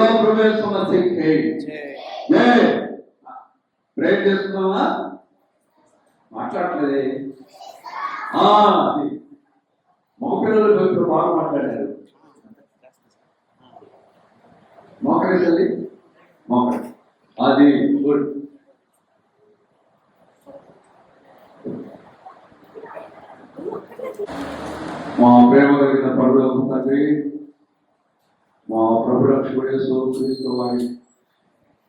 बोलो प्रभु यीशु मसीह की जय ప్రేర్ చేస్తున్నావా మాట్లాడలేదే మగ పిల్లలు బాగా మాట్లాడారు మోకరి తల్లి మోకరి అది గుడ్ మా ప్రేమ కలిగిన పరలోకపు తండ్రి మా ప్రభు రక్షకుడు యేసు క్రీస్తు వారి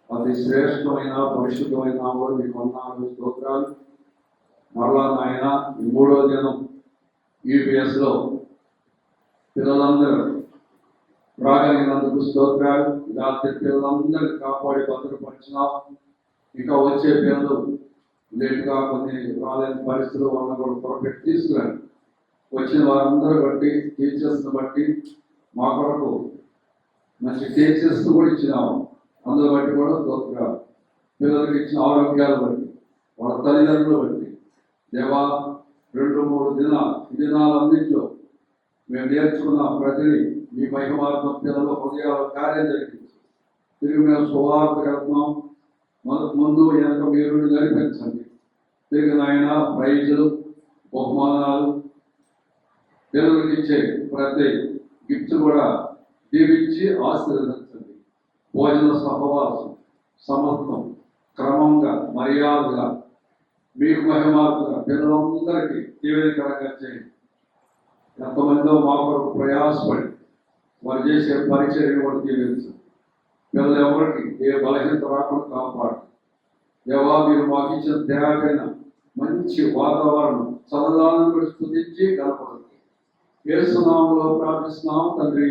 అతి శ్రేష్టమైన పరిశుద్ధమైన నామములో మీకు వందనాలు స్తోత్రాలు. మరలా నాయన ఈ 3వ దినం EPS లో పిల్లలందరూ రాగలిగినందుకు స్తోత్రాలు. రాత్రి పిల్లలందరినీ కాపాడి భద్రపరిచినావు. ఇంకా వచ్చే పిల్లలు లేటుగా కొన్ని రాలేని పరిస్థితులు వాళ్ళని కూడా పొరపెట్టి తీసుకురండి. వచ్చిన వారందరూ బట్టి టీచర్స్ని బట్టి మా కొరకు మంచి టీచర్స్ కూడా ఇచ్చినాము. అందులో బట్టి కూడా స్తోత్రాలు. పిల్లలకి ఇచ్చిన ఆరోగ్యాలు బట్టి వాళ్ళ తల్లిదండ్రులు బట్టి దేవా 2-3 దినాలన్నింటిలో మేము నేర్చుకున్న ప్రతిని మీ మహిమాత్మ పిల్లల హృదయాల కార్యం జరిగింది. తిరిగి మేము సువార్త వెళ్తున్నాం. ముందు వెనక మీరు నడిపించండి. తిరిగి నాయన ప్రైజులు బహుమానాలు పిల్లలకి ఇచ్చే ప్రతి గిఫ్ట్ కూడా దీవించి ఆశీర్వదించండి. భోజన సహవాసం సమర్థం క్రమంగా మర్యాదగా మీకు మహిమార్పుగా పిల్లలందరికీ దీవెనకరంగా చేయండి. ఎంతమందో మా కొరకు ప్రయాసపడి వారు చేసే పరిచర్యను కూడా దీవించండి. పిల్లలు ఎవరికి ఏ బలహీనత రాకుండా కాపాడు. దేవా మీరు మాకు ఇచ్చిన తేటైన మంచి వాతావరణం చదవాలను కూడా స్తుతించి కనపడుతుంది. యేసు నామములో ప్రార్థిస్తున్నాం తండ్రి,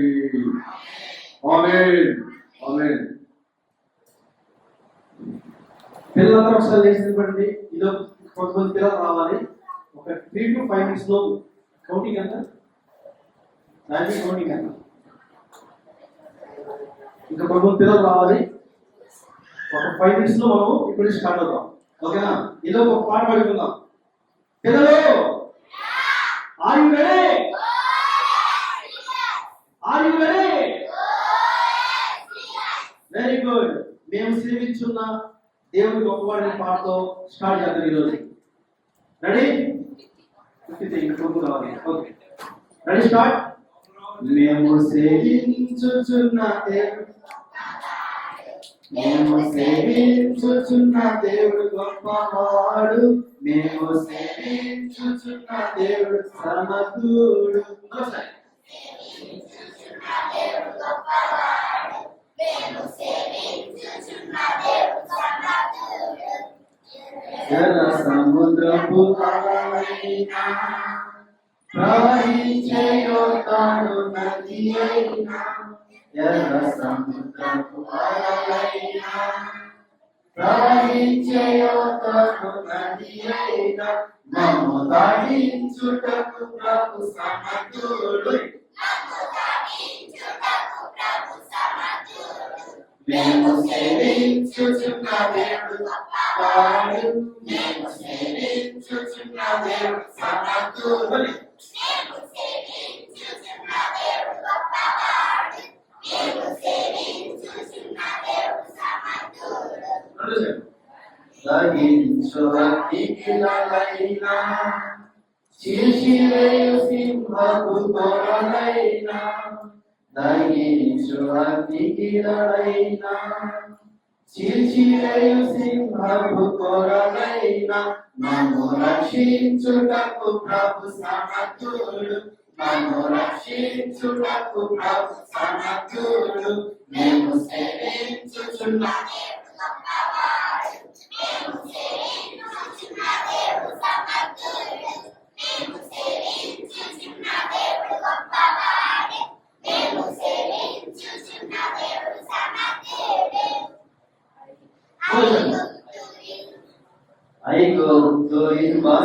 ఆమేన్ ఆమేన్. పిల్లలందరూ ఒకసారి లేచి నిలబడండి. ఇదో కొంతమంది పిల్లలు రావాలి. ఒక 3 to 5 minutes లో కౌంటింగ్ ఎంత కౌంటింగ్ ఎంత ఇంకా కొంతమంది పిల్లలు రావాలి. ఒక 5 minutes లో మనం ఇప్పుడు స్టార్ట్ అవుతాం. ఓకేనా? ఏదో ఒక పాట పాడుకుందాం. పిల్లలు are you ready? Are you ready? Very good. మేము సేవించున్న దేవుని గొప్పవాడిని పాటతో స్టార్ట్ చేద్దాం ఈరోజు. రెడీ? Okay ready start. మేము సేవించుచున్న దేవుడు గొప్పవాడు. మేము సేవించుచున్న దేవుడు సమర్థుడు. ఎర్ర సముద్రపు అలలైనా ప్రవహించే యోర్దాను నది అయినా, ఎర్ర సముద్రపు అలలైనా ప్రవహించే యోర్దాను నది అయినా, మమ్ము దాటించుటకు ప్రభు సమర్థుడు. మేము సేవించుచున్న దేవుడు గొప్పవాడు. మేము సేవించుచున్న దేవుడు సమర్థుడు. దహించు అగ్నికిలలైనా చీల్చివేయు సింహపు తొరలైనా, దహించు అగ్నికిలలైనా చీల్చివేయు సింహపు తొరలైనా, మమ్ము రక్షించుటకు ప్రభు సమర్థుడు. మమ్ము రక్షించుటకు ప్రభు సమర్థుడు. మేము సేవించుచున్న ఐగుప్తు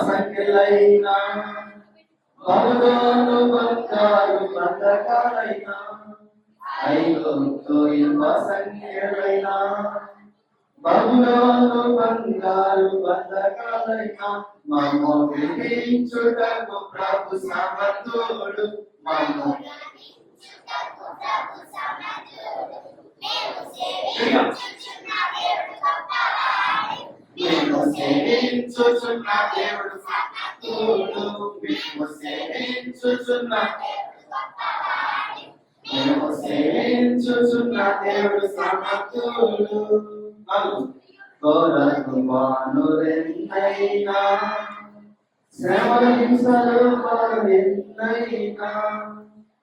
సంఖ్యలైనా బబులోను బంగారు బంధకాలైనా, ఐగుప్తు సంఖ్యలైనా బబులోను బంగారు బంధకాలైనా, మమ్ము విడిపించుటకు ప్రభు సమర్థుడు. మమ్ము సేవించుచున్న దేవుడు సమర్థుడు మేము సేవించుచున్న దేవుడు సమర్థుడు ఘోర తుఫానులెన్నైనా శ్రమల హింసలు ఎన్నైనా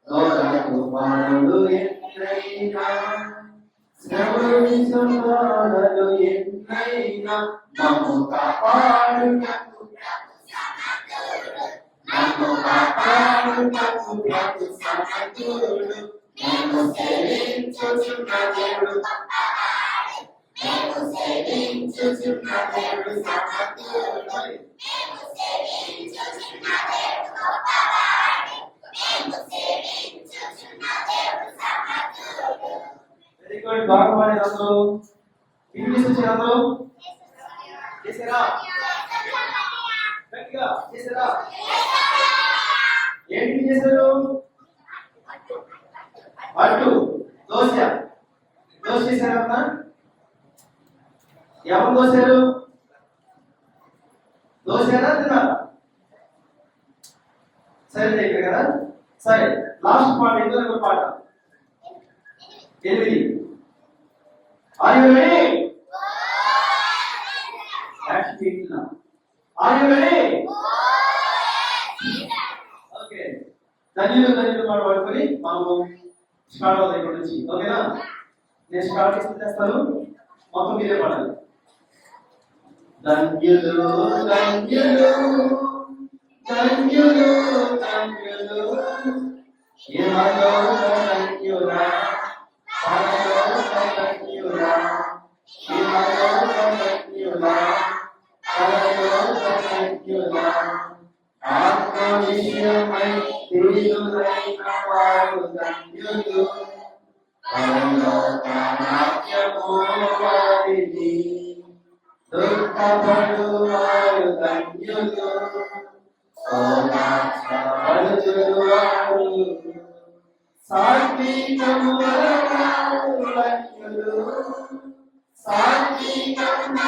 ఘోర తుఫానులు ఎన్నైనా శ్రమల హింసలు ఎన్నైనా మమ్ము కాపాడుటకు ప్రభు సమర్థుడు మేము సేవించుచున్న దేవుడు సమర్థుడు వెరీ గుడ్ బాగా పాడారు అందరూ ఇంగ్లీష్ వచ్చి అందరూ చేశారా గట్టిగా చేశారా ఏంటి చేశారు అట్టు దోశ చేశారన్నా ఎవరు దోశారు దోశారా తిన్నారా సరే దగ్గర కదా సరే లాస్ట్ పాట ఇంకొక పాట 8 Are you ready? That's it now. Are you ready? Okay. ధన్యులు మాట పడుకొని మనము స్టార్ట్ అవుతాం ఇక్కడ నుంచి ఓకేనా నేను స్టార్ట్ చేస్తాను మొత్తం మీరే పాడాలి ధన్యులు ధన్యులు ధన్యులు ధన్యులు ఇహలోక ధన్యులా పరలోక ధన్యులా ఇహలోక ధన్యులా పరలోక ధన్యులా ఆత్మ విషయమై తిరుగులైన వారు ధన్యులు పరలోక రాజ్యము వారిది దుఃఖపడు వారు ధన్యులు సోదాపడుదురు వారు సాత్వికము వారు ధన్యులు సాత్వికము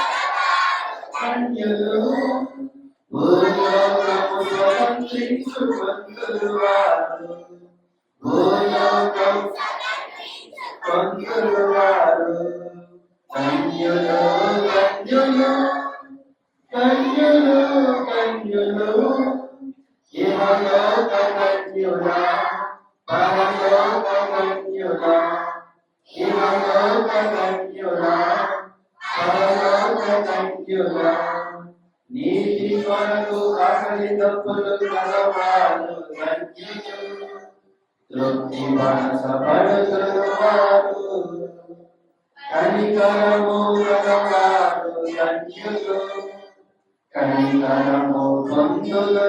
ధన్యులు భూలోకము స్వతంత్రించుకొందురు వారు భూలోకము కొందురు వారు ధన్యులు ధన్యులు ధన్యులు ధన్యులు ఇహలోక ధన్యులా పరలోక ధన్యులా ఇహలోక ధన్యులా పరలోక ధన్యులా నీతి కొరకు ఆకలి తప్పులు కలవారు ధన్యులు తృప్తి మనసపడుతురు వారు కనికరము గలవారు ధన్యులు కనికరము పొందులు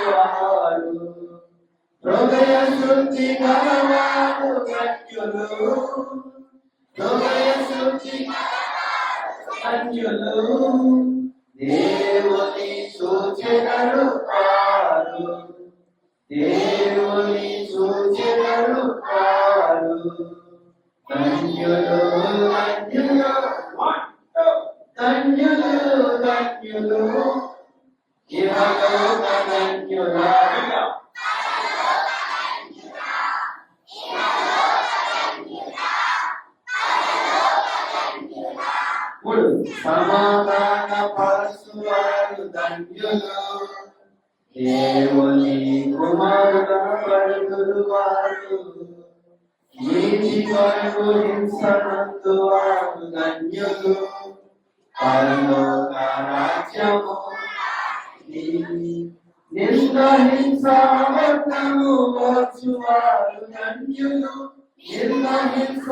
వారు హృదయ శుద్ధి గలవారు ధన్యులు హృదయ శుద్ధి ధన్యులు దేవుని సూచనలు వారు దేవుని సూచనలు వారు ధన్యులు ధన్యులు ధన్యులు ధన్యులు ఇహలోక ధన్యులా సమాధాన పరచువారు ధన్యులు దేవుని కుమారుల పడుతురు వారు నీతి కొరకు హింసనందు వారు ధన్యులు పరలోక రాజ్యము నింద హింసావర్తము వచ్చువారు ధన్యులు నింద హింస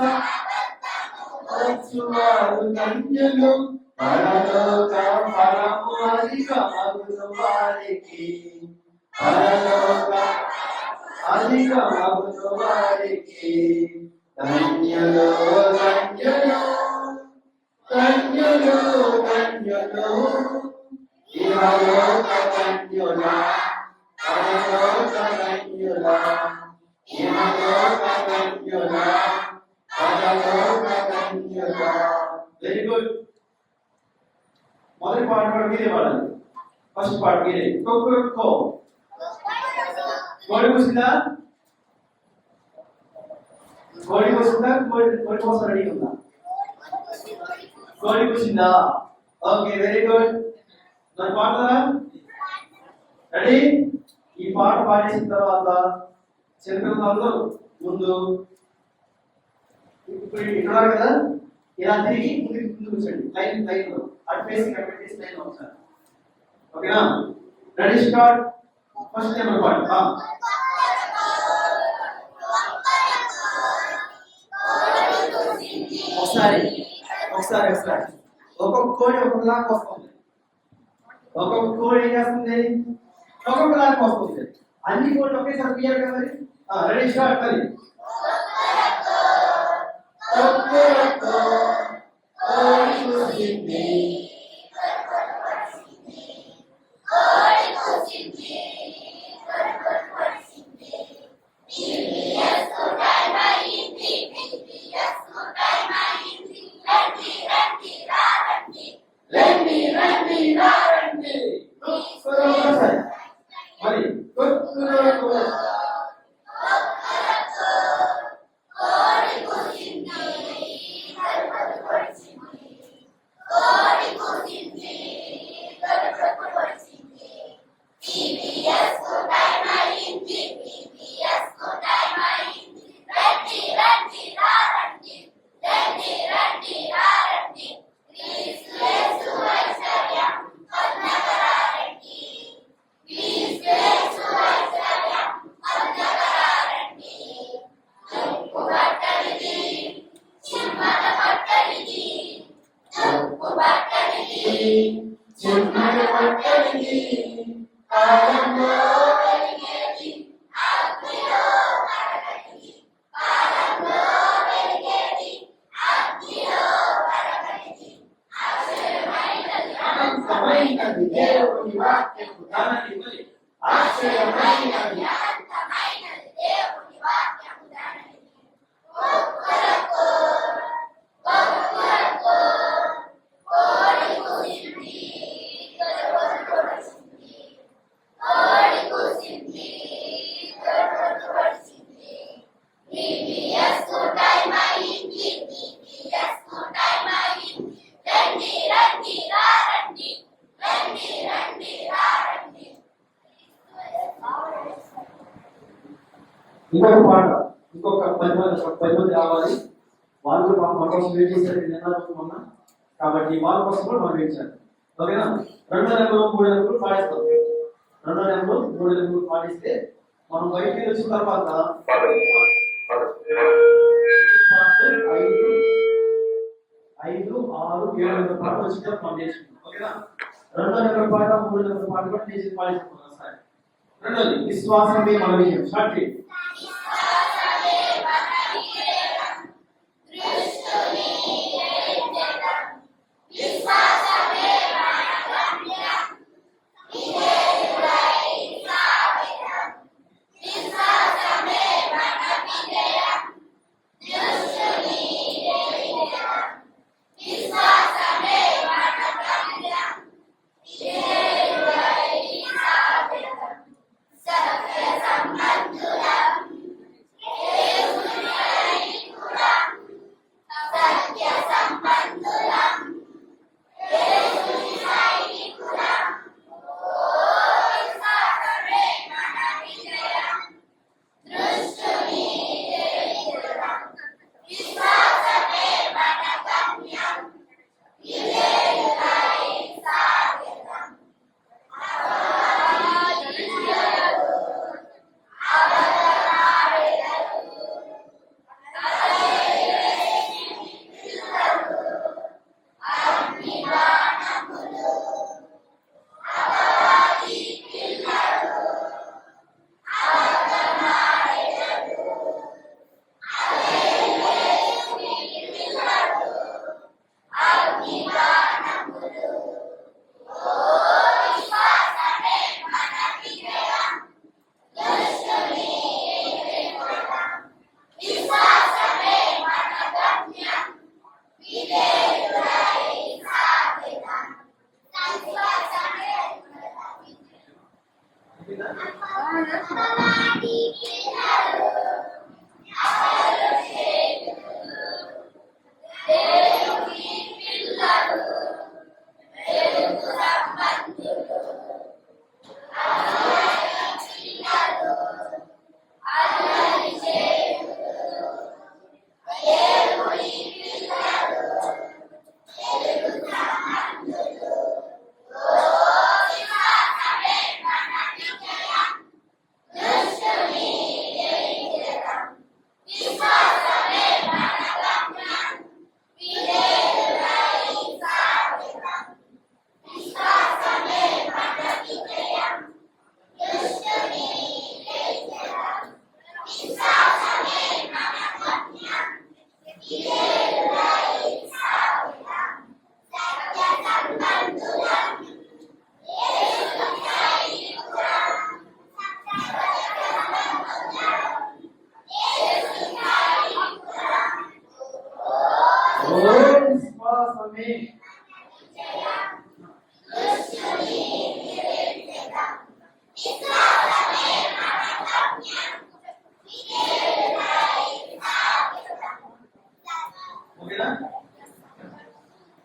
వచ్చువారు ధన్యులు పరలోక ఫలము అధికమగును వారికి పరలోక అధికమగును వారికి ధన్యులు ధన్యులు ధన్యులు ధన్యులు ఇహలోక ధన్యులా పరలోక ధన్యులా ఇహలోక ధన్యులా పరలోక ధన్యులా వెరీ గుడ్ మొదటి పాట కూడా మీరే పాడాలి ఫస్ట్ పార్ట్ మీరే కొక్కరొక్కో కోడి కూసిందా కోడి కూసిందా కోడి కోసం రెడీ ఉందా కోడి కూసిందా ఓకే వెరీ గుడ్ మరి పాడతారా రెడీ ఈ పాట పాడేసిన తర్వాత చిన్నపిల్లలు అందరూ ముందు ఇప్పుడు ఇక్కడ కదా ఇలా తిరిగి ముందుకు కూర్చోండి లైన్ లో అటు ఫేసింగ్ అటు ఫేసింగ్ లైన్ లో ఒకసారి ఓకేనా రెడీ స్టార్ట్ ఫస్ట్ నెంబర్ పాట ఒకసారి ఒకసారి ఒకసారి ఒక్కొక్క కోడి ఒక్కొక్కలాగా వస్తుంది ఒక్కొక్క కోడి ఏం చేస్తుంది ఒక్కొక్కలాగా వస్తుంది అన్ని కోడి ఒకేసారి తీయాలి కదా మరి రెడీ స్టార్ట్ మరి ఇంకొక పాట ఇంకొక 10 మంది రావాలి వాళ్ళు మన కోసం వెయిట్ చేశారు మొన్న కాబట్టి వాళ్ళ కోసం కూడా మనం వెయిట్ చేయాలి ఓకేనా 2 నెంబర్ 3 నెంబర్ పాడిస్తాం 2 నెంబర్ 3 నెంబర్ పాడిస్తే మనం బయటికి వచ్చిన తర్వాత 5, 6, 7 నెంబర్ పాట వచ్చిన మనం చేసుకుంటాం ఓకేనా 2 నెంబర్ పాట 3 నెంబర్ పాట కూడా చేసి పాడిస్తాం ఒకసారి రెండోది విశ్వాసమే మన విజయం స్టార్ట్ చేయండి Samantha విశ్వాసమే ఓకేనా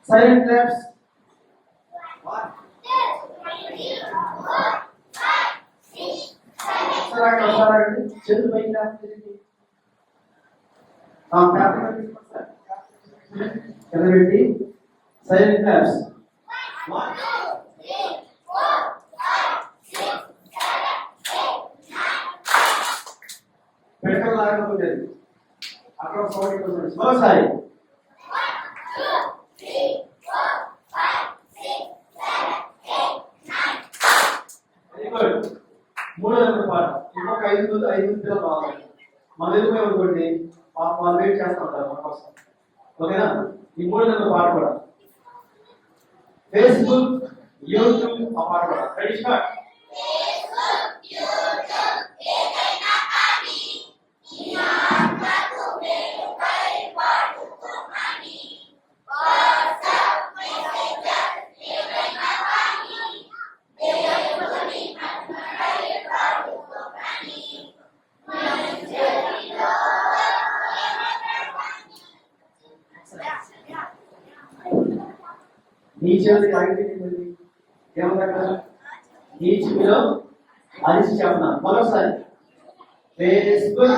సైలెంట్ క్లాప్స్ చేతులు పైకి లేపండి. పేపర్ కింద పెట్టి సైలెంట్ క్లాప్స్ పెడకలు లాగకపోతే అక్కడ సౌండ్ మరోసారి మూడో నెంబర్ పాట ఇంకొక 5 నిమిషాలు రావాలి. మన ఎదుగు అనుకోండి వాళ్ళు వెయిట్ చేస్తూ ఉంటారు మన కోసం. ఓకేనా ఈ 3 నెంబర్ పాట కూడా ఫేస్బుక్ యూట్యూబ్ ఆ పాట కూడా రెడీ స్టార్ట్. నీ చెవికి ఆగిపోయింది ఏమన్నా నీ చెవిలో అరిచి చెప్పనా మరోసారి ఫేస్బుక్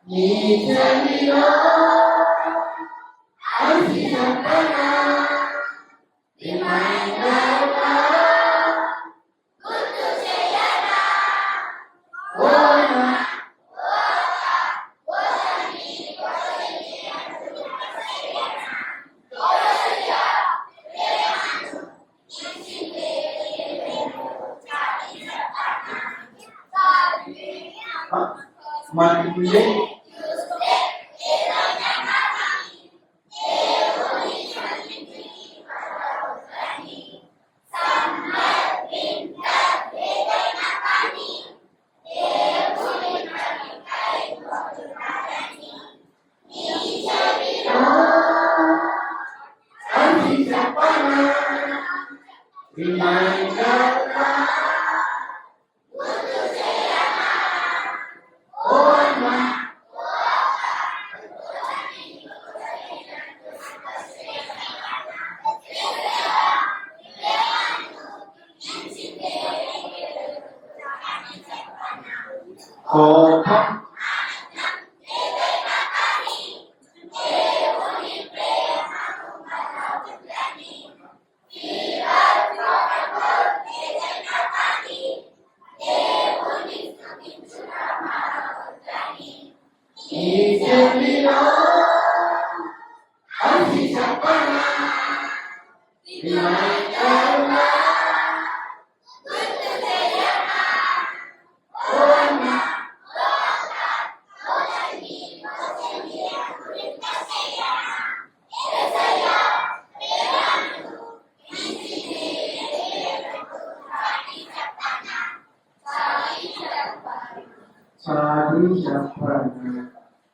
నీ చెవిలో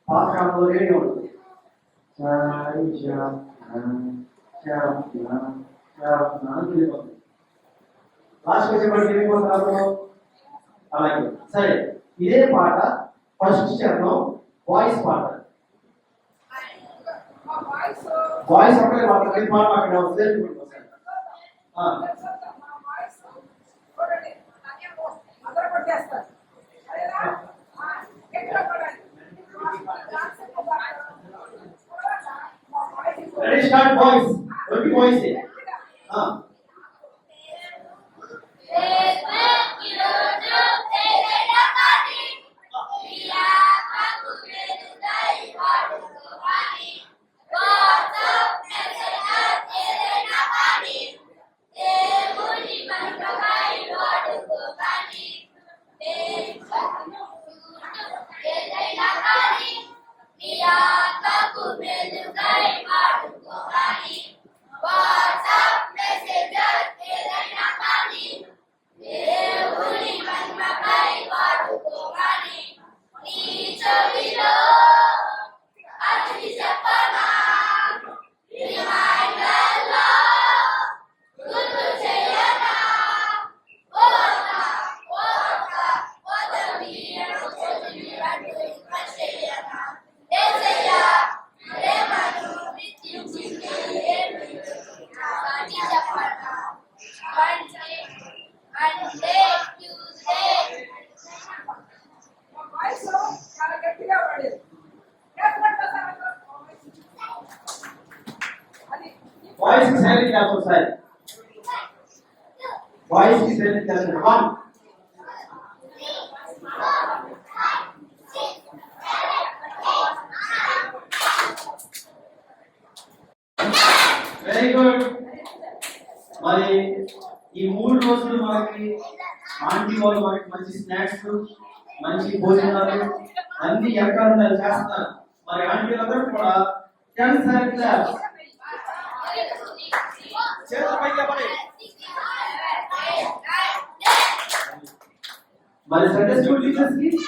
పాఠశాలలో రేడియో ఉంటుంది. లాస్ట్ వచ్చేప్పటికి ఏమైపోతున్నారు అలాగే. సరే ఇదే పాట ఫస్ట్ చరణం వాయిస్ పాట. వాయిస్ ఒకటే మాత్రం పాట అక్కడ వస్తుంది. Ready, start, boys. Only boys. Yeah. వెలుగై వాడుకోవాలి. వాట్సాప్ మెసేంజర్ ఏదైనా కానీ దేవుని మహిమకై వాడుకోవాలి. నీ చెవిలో అతిథి చెప్పనా, రిమైండర్లో గుర్తు చేయనా, వాయిస్ సైలెంట్ క్లాస్ ఒకసారి. వాయిస్ కి సైలెంట్ క్లాస్ 1 వెరీ గుడ్. మరి ఈ 3 రోజులు మనకి ఆంటీ వాళ్ళు మనకి మంచి స్నాక్స్, మంచి భోజనాలు అన్ని ఎక్కడ చేస్తున్నారు. మరి ఆంటీ అందరూ కూడా 10 సైలెంట్ క్లాస్ చేతులు పైకి లేపండి. మరి సండే స్కూల్ టీచర్స్ కి 1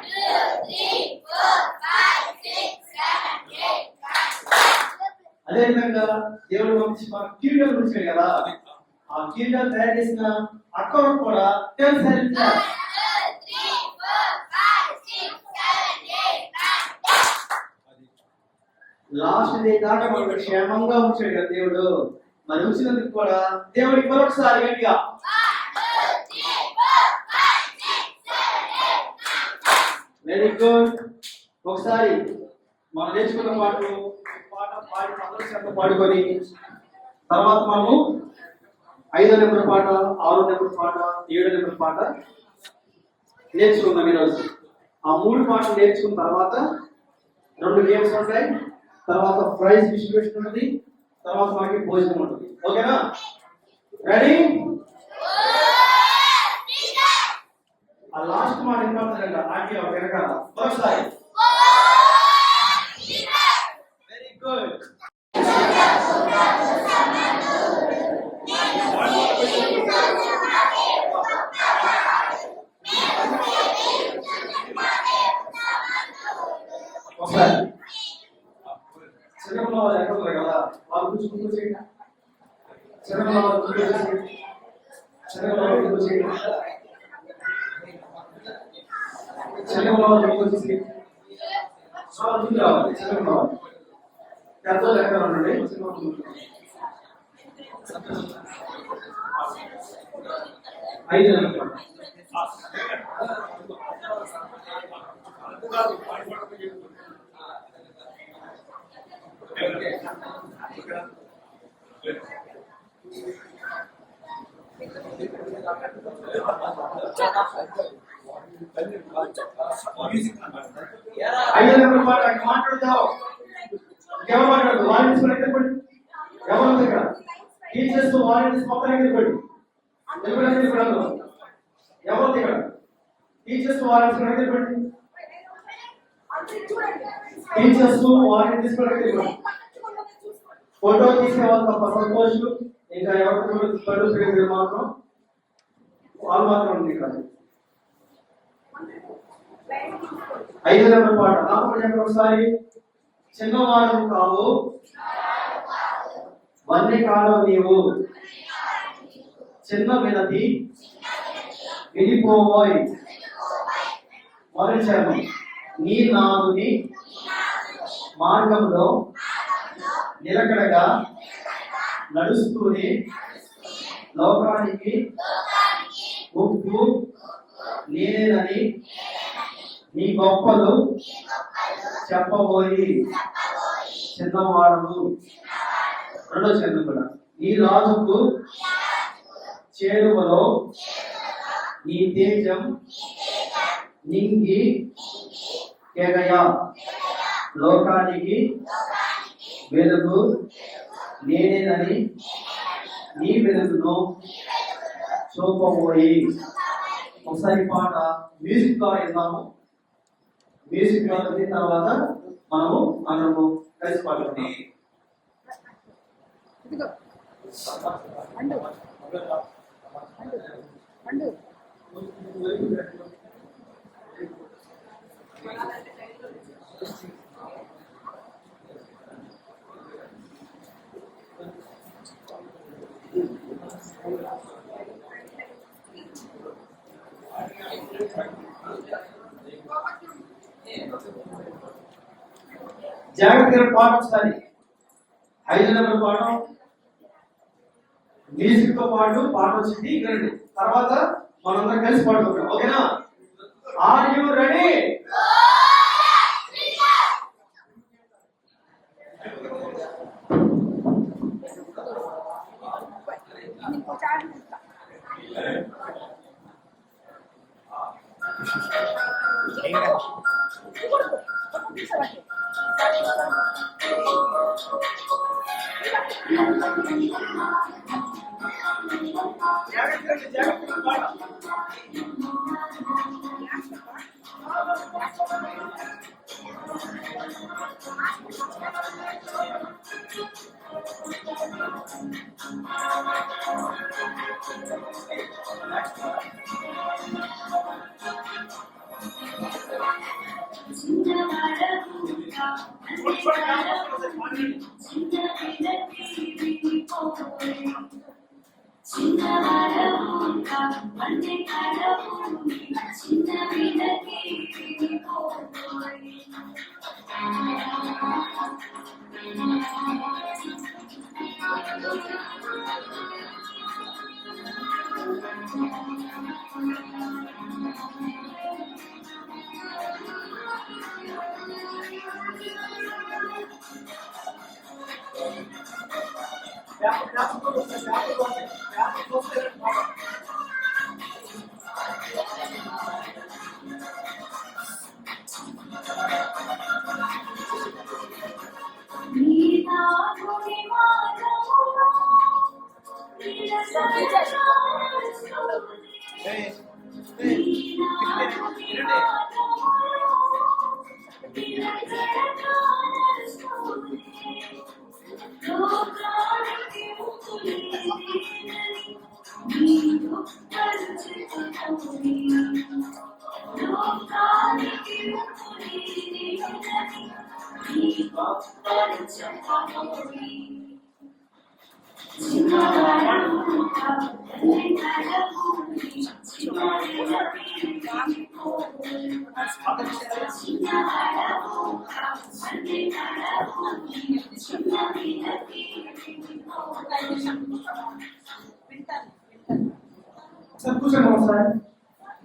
2 3 4 5 6 7 8 9. అదే విధంగా దేవుడు మంచి మనకు కిరీటాలు ఉంచాడు కదా, ఆ కిరీటాలు తయారు చేసిన అక్కకు కూడా 10 సైలెంట్ క్లాస్. 1 2 3 4 5 6 7 8 9. లాస్ట్ డే దాకా మనకు క్షేమంగా ఉంచాడు కదా దేవుడు. మరి ఉంచినందుకు కూడా దేవుడికి మరొకసారి గట్టిగా 1 2 3 4 5 6 7 8 9. Very good. ఒకసారి మనం నేర్చుకున్న పాట పాడి అందరూ చేత పాడుకొని తర్వాత మనము 5వ నెంబర్ పాట, 6వ నెంబర్ పాట, 7వ నెంబర్ పాట నేర్చుకుందాం ఈరోజు. ఆ 3 పాటలు నేర్చుకున్న తర్వాత 2 గేమ్స్ ఉంటాయి, తర్వాత ప్రైజ్ డిస్ట్రిబ్యూషన్ ఉంటుంది, తర్వాత మనకి భోజనం ఉంటుంది. ఓకేనా? రెడీ? ఆ లాస్ట్ మాట వినపడుతుందంట ఆంటీ వెనకాల ఒకసారి. Very good. ఒకసారి చిన్నపిల్ల వాళ్ళు ఎక్కడ ఉన్నారు కదా, వాళ్ళు కూర్చుకుంటూ చేయండి. చిన్నపిల్ల వాళ్ళు కూర్చోండి. చిన్నపిల్ల వాళ్ళు కూర్చోండి. చిన్నపిల్ల వాళ్ళు కూర్చోండి. ముందుకు రావాలి. చిన్నపిల్ల వాళ్ళు పెద్దలు ఎక్కడ ఉండండి. చిన్నపిల్ల 5 నెంబర్ పాట మాట్లాడతావు. ఎవరు మాట్లాడదు? వాలంటీర్స్ చెప్పండి. ఎవరు దగ్గర టీచర్స్ వాలంటీర్స్ మొత్తం చెప్పండి. ఎవరు దగ్గర టీచర్స్ వాలంటీర్స్ చెప్పండి. టీచర్స్ వాలంటీర్స్ చెప్పండి. ఫోటో తీసే వాళ్ళు తప్ప సంతోష్, ఇంకా ఎవరు పడు మాత్రం వాళ్ళు మాత్రం ఉంది ఇక్కడ. 5వ నెంబర్ పాట నాకు చెప్పండి ఒకసారి. చిన్నవాడు కావు వన్నె కాడు నీవు, చిన్న వినతి విడిపోబోయ్ మరచను నీ నాదుని మార్గంలో నిలకడగా నడుస్తూనే లోకానికి ఉప్పు నేనేనని నీ గొప్పలు చెప్పబోయి చిన్నవాడు. 2వ చరణం కూడా నీ రాజుకు చేరువలో నీ తేజం నింగి కేగయా, లోకానికి వెలుగు నేనేనని నీ వెలుగును చూపబోయి. ఒకసారి పాట మ్యూజిక్ ద్వారా వెళ్దాము. మ్యూజిక్ ద్వారా తర్వాత మనము జాగ్రత్తగా పాట ఒకసారి 5 నెంబర్ పాఠం మ్యూజిక్ తో పాటు పాట వచ్చింది వినండి. తర్వాత మనందరం కలిసి పాడుకుంటాం. ఓకేనా? Are you ready? జాగ్రత్తగా పాట. కూర్చోండి ఒకసారి.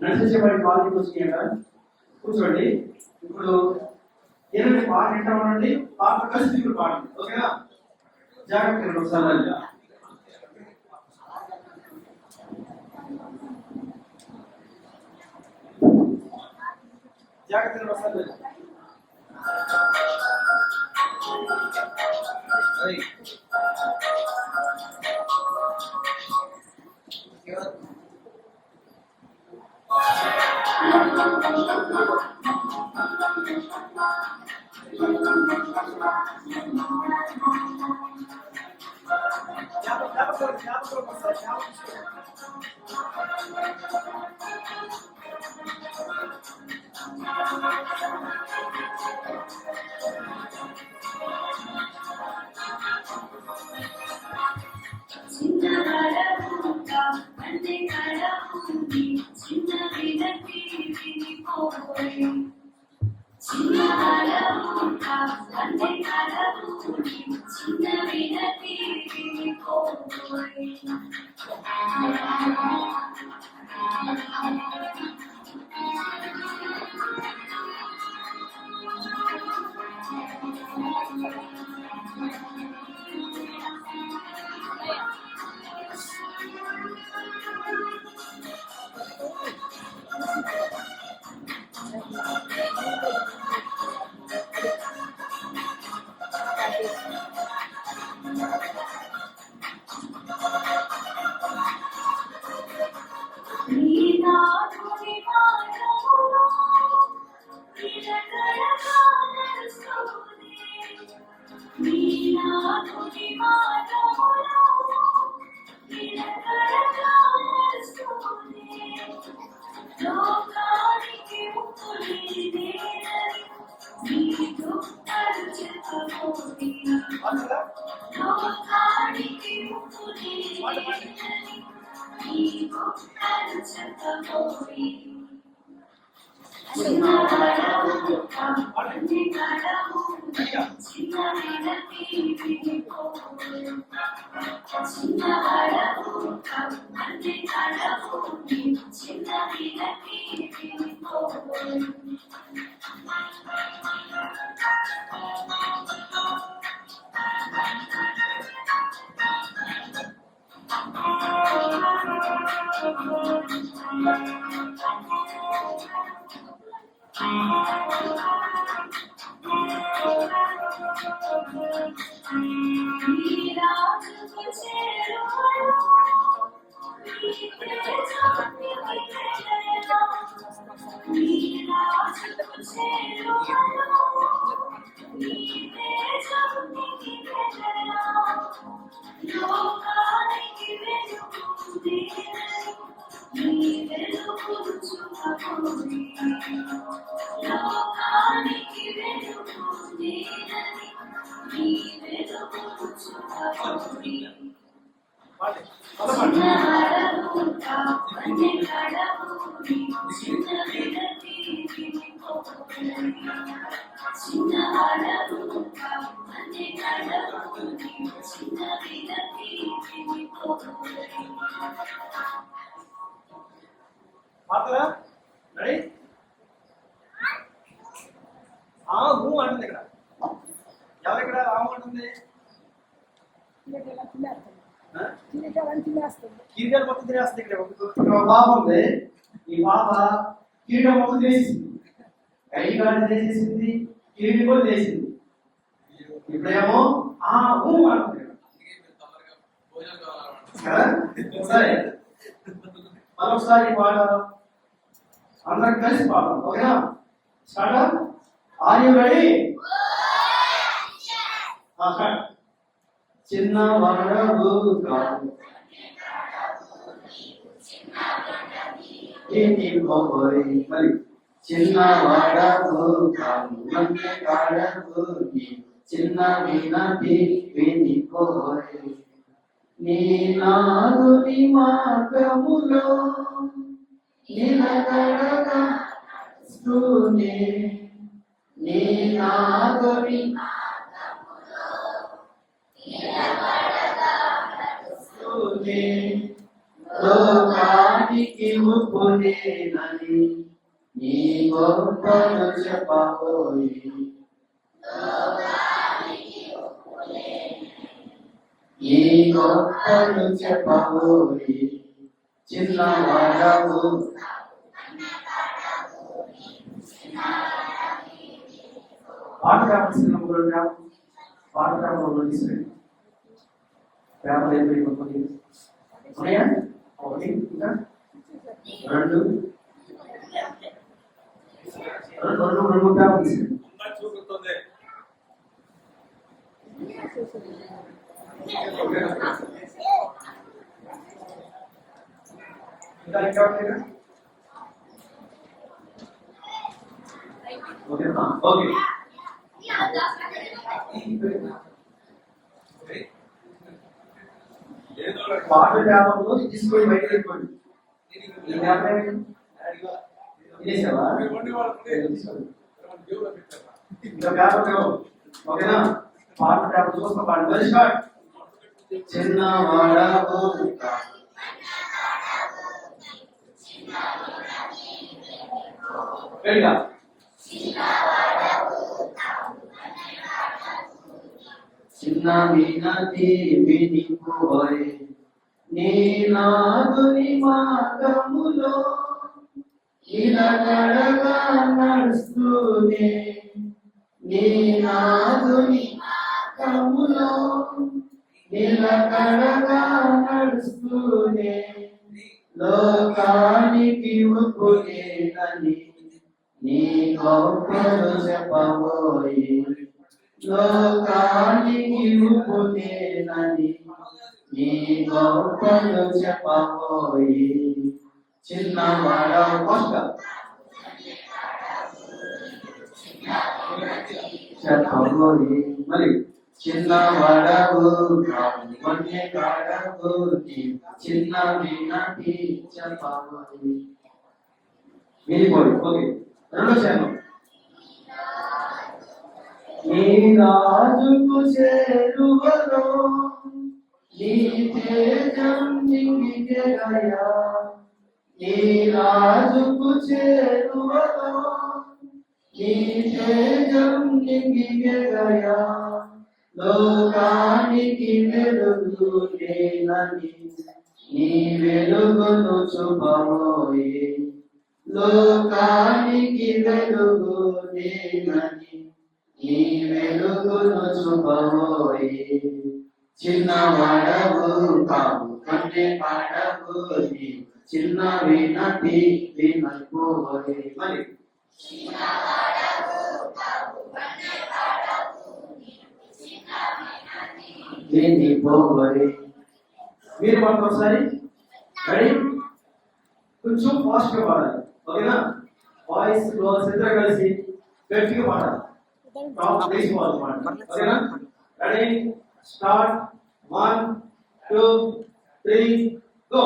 నడిచేవాడి కాలేజీకి వచ్చినాయి కూర్చోండి. ఇప్పుడు ఏదైనా పాట వింటా ఉండండి. పాట కలిసి ఇప్పుడు పాడండి. ఓకేనా? జాగ్రత్తగా ఒకసారి. జాగ్రత్తగా ఒకసారి. నిలకడగా నడుస్తూనే లోకానికి ముక్కుని నేనని నీ గొప్పలు చెప్పబోయి లోకానికి ముక్కుని నేనని నీ గొప్పలు చెప్పబోయి చిన్నవాడవు అన్ని కడవు చిన్న వినతి వినిపోవు చిన్నవాడవు అన్ని కడవు చిన్న వినతి వినిపోవు నీరాజుకు చేరువలో నీ తేజాన్ని వెదజేయనా నీరాజుకు చేరువలో నీ తేజాన్ని వెదజేయనా లోకానికి వెలుగు నేనని నీ వెలుగును చూపబోయి లోకానికి వెలుగు నేనని నీ వెలుగును చూపబోయి చిన్నవాడవు అన్ని కడవు చిన్న వినతి వినిపోవు చిన్నవాడవు అన్ని కడవు చిన్న వినతి వినిపోవు పాడతారా రెడీ ఆ ఊ అంటుంది ఇక్కడ ఎవరిక్కడ రాము అంటుంది కిరీటాలు మొత్తం తినేస్తుంది ఇక్కడ ఒక పాప ఉంది ఈ పాప కిరీటం మొత్తం తినేసింది ఐడి కార్డు తినేసింది కిరీటం కూడా తినేసింది ఇప్పుడేమో ఆ ఊ అంటుంది కదా సరే మరొకసారి పాట అందరం కలిసి పాడదాం ఓకేనా start are you ready start చిన్నవాడవు కాదు మరి చిన్నవాడవు కాదు నన్ను కాడవు చిన్న వినతి వినిపోయి నీ నాదుని మార్గములో నిలకడగా స్తూనే నీ నాదుని స్తూనే లోకానికి ముప్పునేనని నీ గొప్పలు చెప్పబోయి ఈ గొప్పలు చెప్పబోయి చిన్నవాడవు పాట కావాల్సిన పాట కావాలి తీసుకురండి పేపర్ అయిపోయి ఒకటి ఉన్నాయా ఒకటి ఇంకా రెండు పేపర్ తీసుకురండి ఇంకా ఇంకా ఓకేనా ఓకే పాట పేపర్లో తీసుకొని బయట వెళ్ళిపోండి తినేసావా ఇంకా పేపర్ లేవు ఓకేనా పాట పేపర్ చూస్తాం పాట వెరీ స్టార్ట్ చిన్నవాడవు వెళ్ళా చిన్న వినతి వినిపోయి నీ నాదుని మార్గములో నిలకడగా నడుస్తూనే నీ నాదుని మార్గములో నిలకడగా నడుస్తూనే లోకానికి ఉప్పునేనని నీ గొప్పలు చెప్పబోయి లోకానికి ఉప్పునేనని నీ గొప్పలు చెప్పబోయి చిన్నవాడవు ఫస్ట్గా చెప్పబోయి మరి చిన్నవాడవు వన్య కాడవు చిన్న వినతి చెప్పబోయి వినిపోయి ఓకే రెండో శాతం నీ రాజుకు చేరువలో నీ తేజం నింగికెగయా నీ రాజుకు చేరువలో నీ తేజం నింగికెగయా లోకానికి వెలుగు నేనని నీ వెలుగును చూపబోయే లోకానికి వెలుగు నేనని నీ వెలుగును చూపబోయే చిన్నవాడవు కావు కంటే పాడవు చిన్న వినతి వినపోవే మరి వినిపోవే మీరు మాత్రం ఒకసారి రెడీ కొంచెం ఫాస్ట్ గా పాడాలి ఓకేనా వాయిస్ గర్ల్స్ ఇద్దరు కలిసి గట్టిగా పాడాలి టాప్ తీసుకోవాలి పాడాలి ఓకేనా రెడీ స్టార్ట్ 1 2 3 గో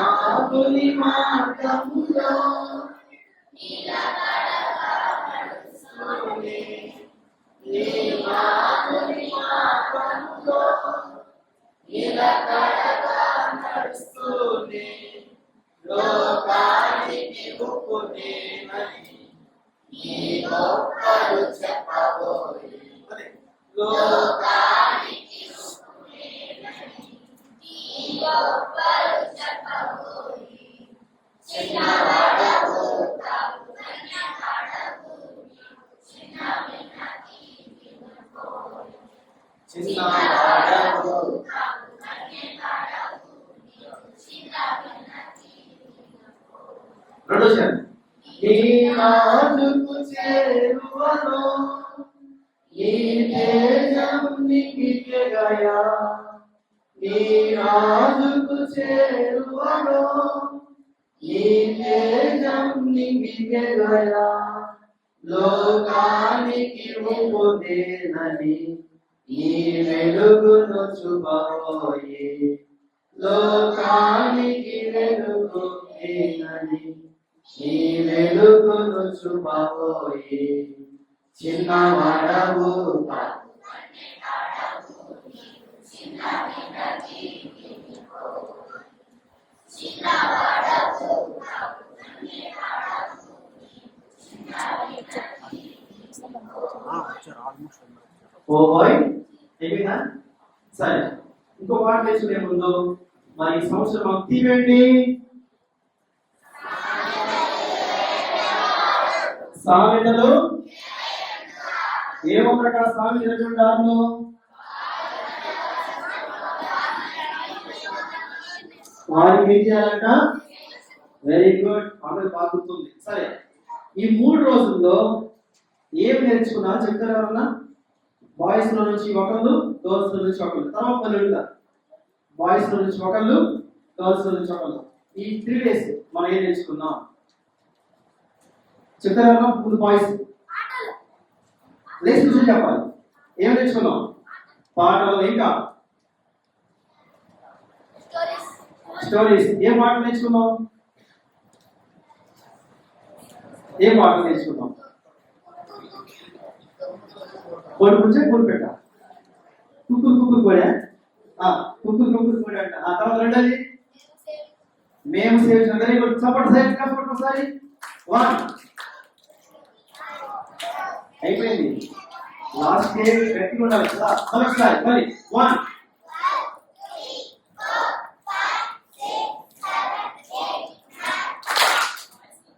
ఆకుని మార్గములో లోకానికి ఉప్పునేనని నీ గొప్పలు చెప్పబోయి లోకానికి చిన్నవాడవు చిన్నవాడవు ప్రొడక్షన్ నీ రాజుకు చేరువలో నీ తేజం నింగికెగయా నీ రాజుకు చేరువలో నీ తేజం నింగికెగయా లోకానికి ఉప్పునేనని నీ వెలుగును చూపబోయే లోకానికి వెలుగు నేనని నీ వెలుగును చూపబోయే చిన్నవాడవు ఓ బాయ్ అయిపోయిందా సరే ఇంకో పాట నేర్చుకునే ముందు మరి ఈ సంవత్సరం థీమ్ ఏంటి సామెతలు ఏమన్నా అక్కడ సామెత 26 వారికి ఏం చేయాలంట వెరీ గుడ్ అందరికి బాగా గుర్తుంది సరే ఈ 3 రోజుల్లో ఏం నేర్చుకున్నారో చెప్తారా ఎవరన్నా బాయ్స్ లో నుంచి ఒకళ్ళు గర్ల్స్ లో నుంచి ఒకళ్ళు తర్వాత మళ్ళీ వెళ్తారు బాయ్స్ లో నుంచి ఒకళ్ళు గర్ల్స్ లో నుంచి ఒకళ్ళు ఈ 3 days మనం ఏం నేర్చుకున్నాం చెప్తారా ముందు బాయ్స్ లేచి కూర్చొని చెప్పాలి ఏం నేర్చుకున్నాం పాటలు ఇంకా స్టోరీస్ ఏం పాటలు నేర్చుకున్నాం ఏం పాటలు నేర్చుకున్నాం కోడి పుంచే కోడి పెట్ట కుక్కురు కుక్కురు కోడా కుక్కురు కుక్కురు కోడా అంట ఆ తర్వాత రెండోది మేము సేవ్ చేసిన very good support side support ఒకసారి 1 అయిపోయింది లాస్ట్ డే గట్టిగా ఉండాలి కదా ఒకసారి మరి 1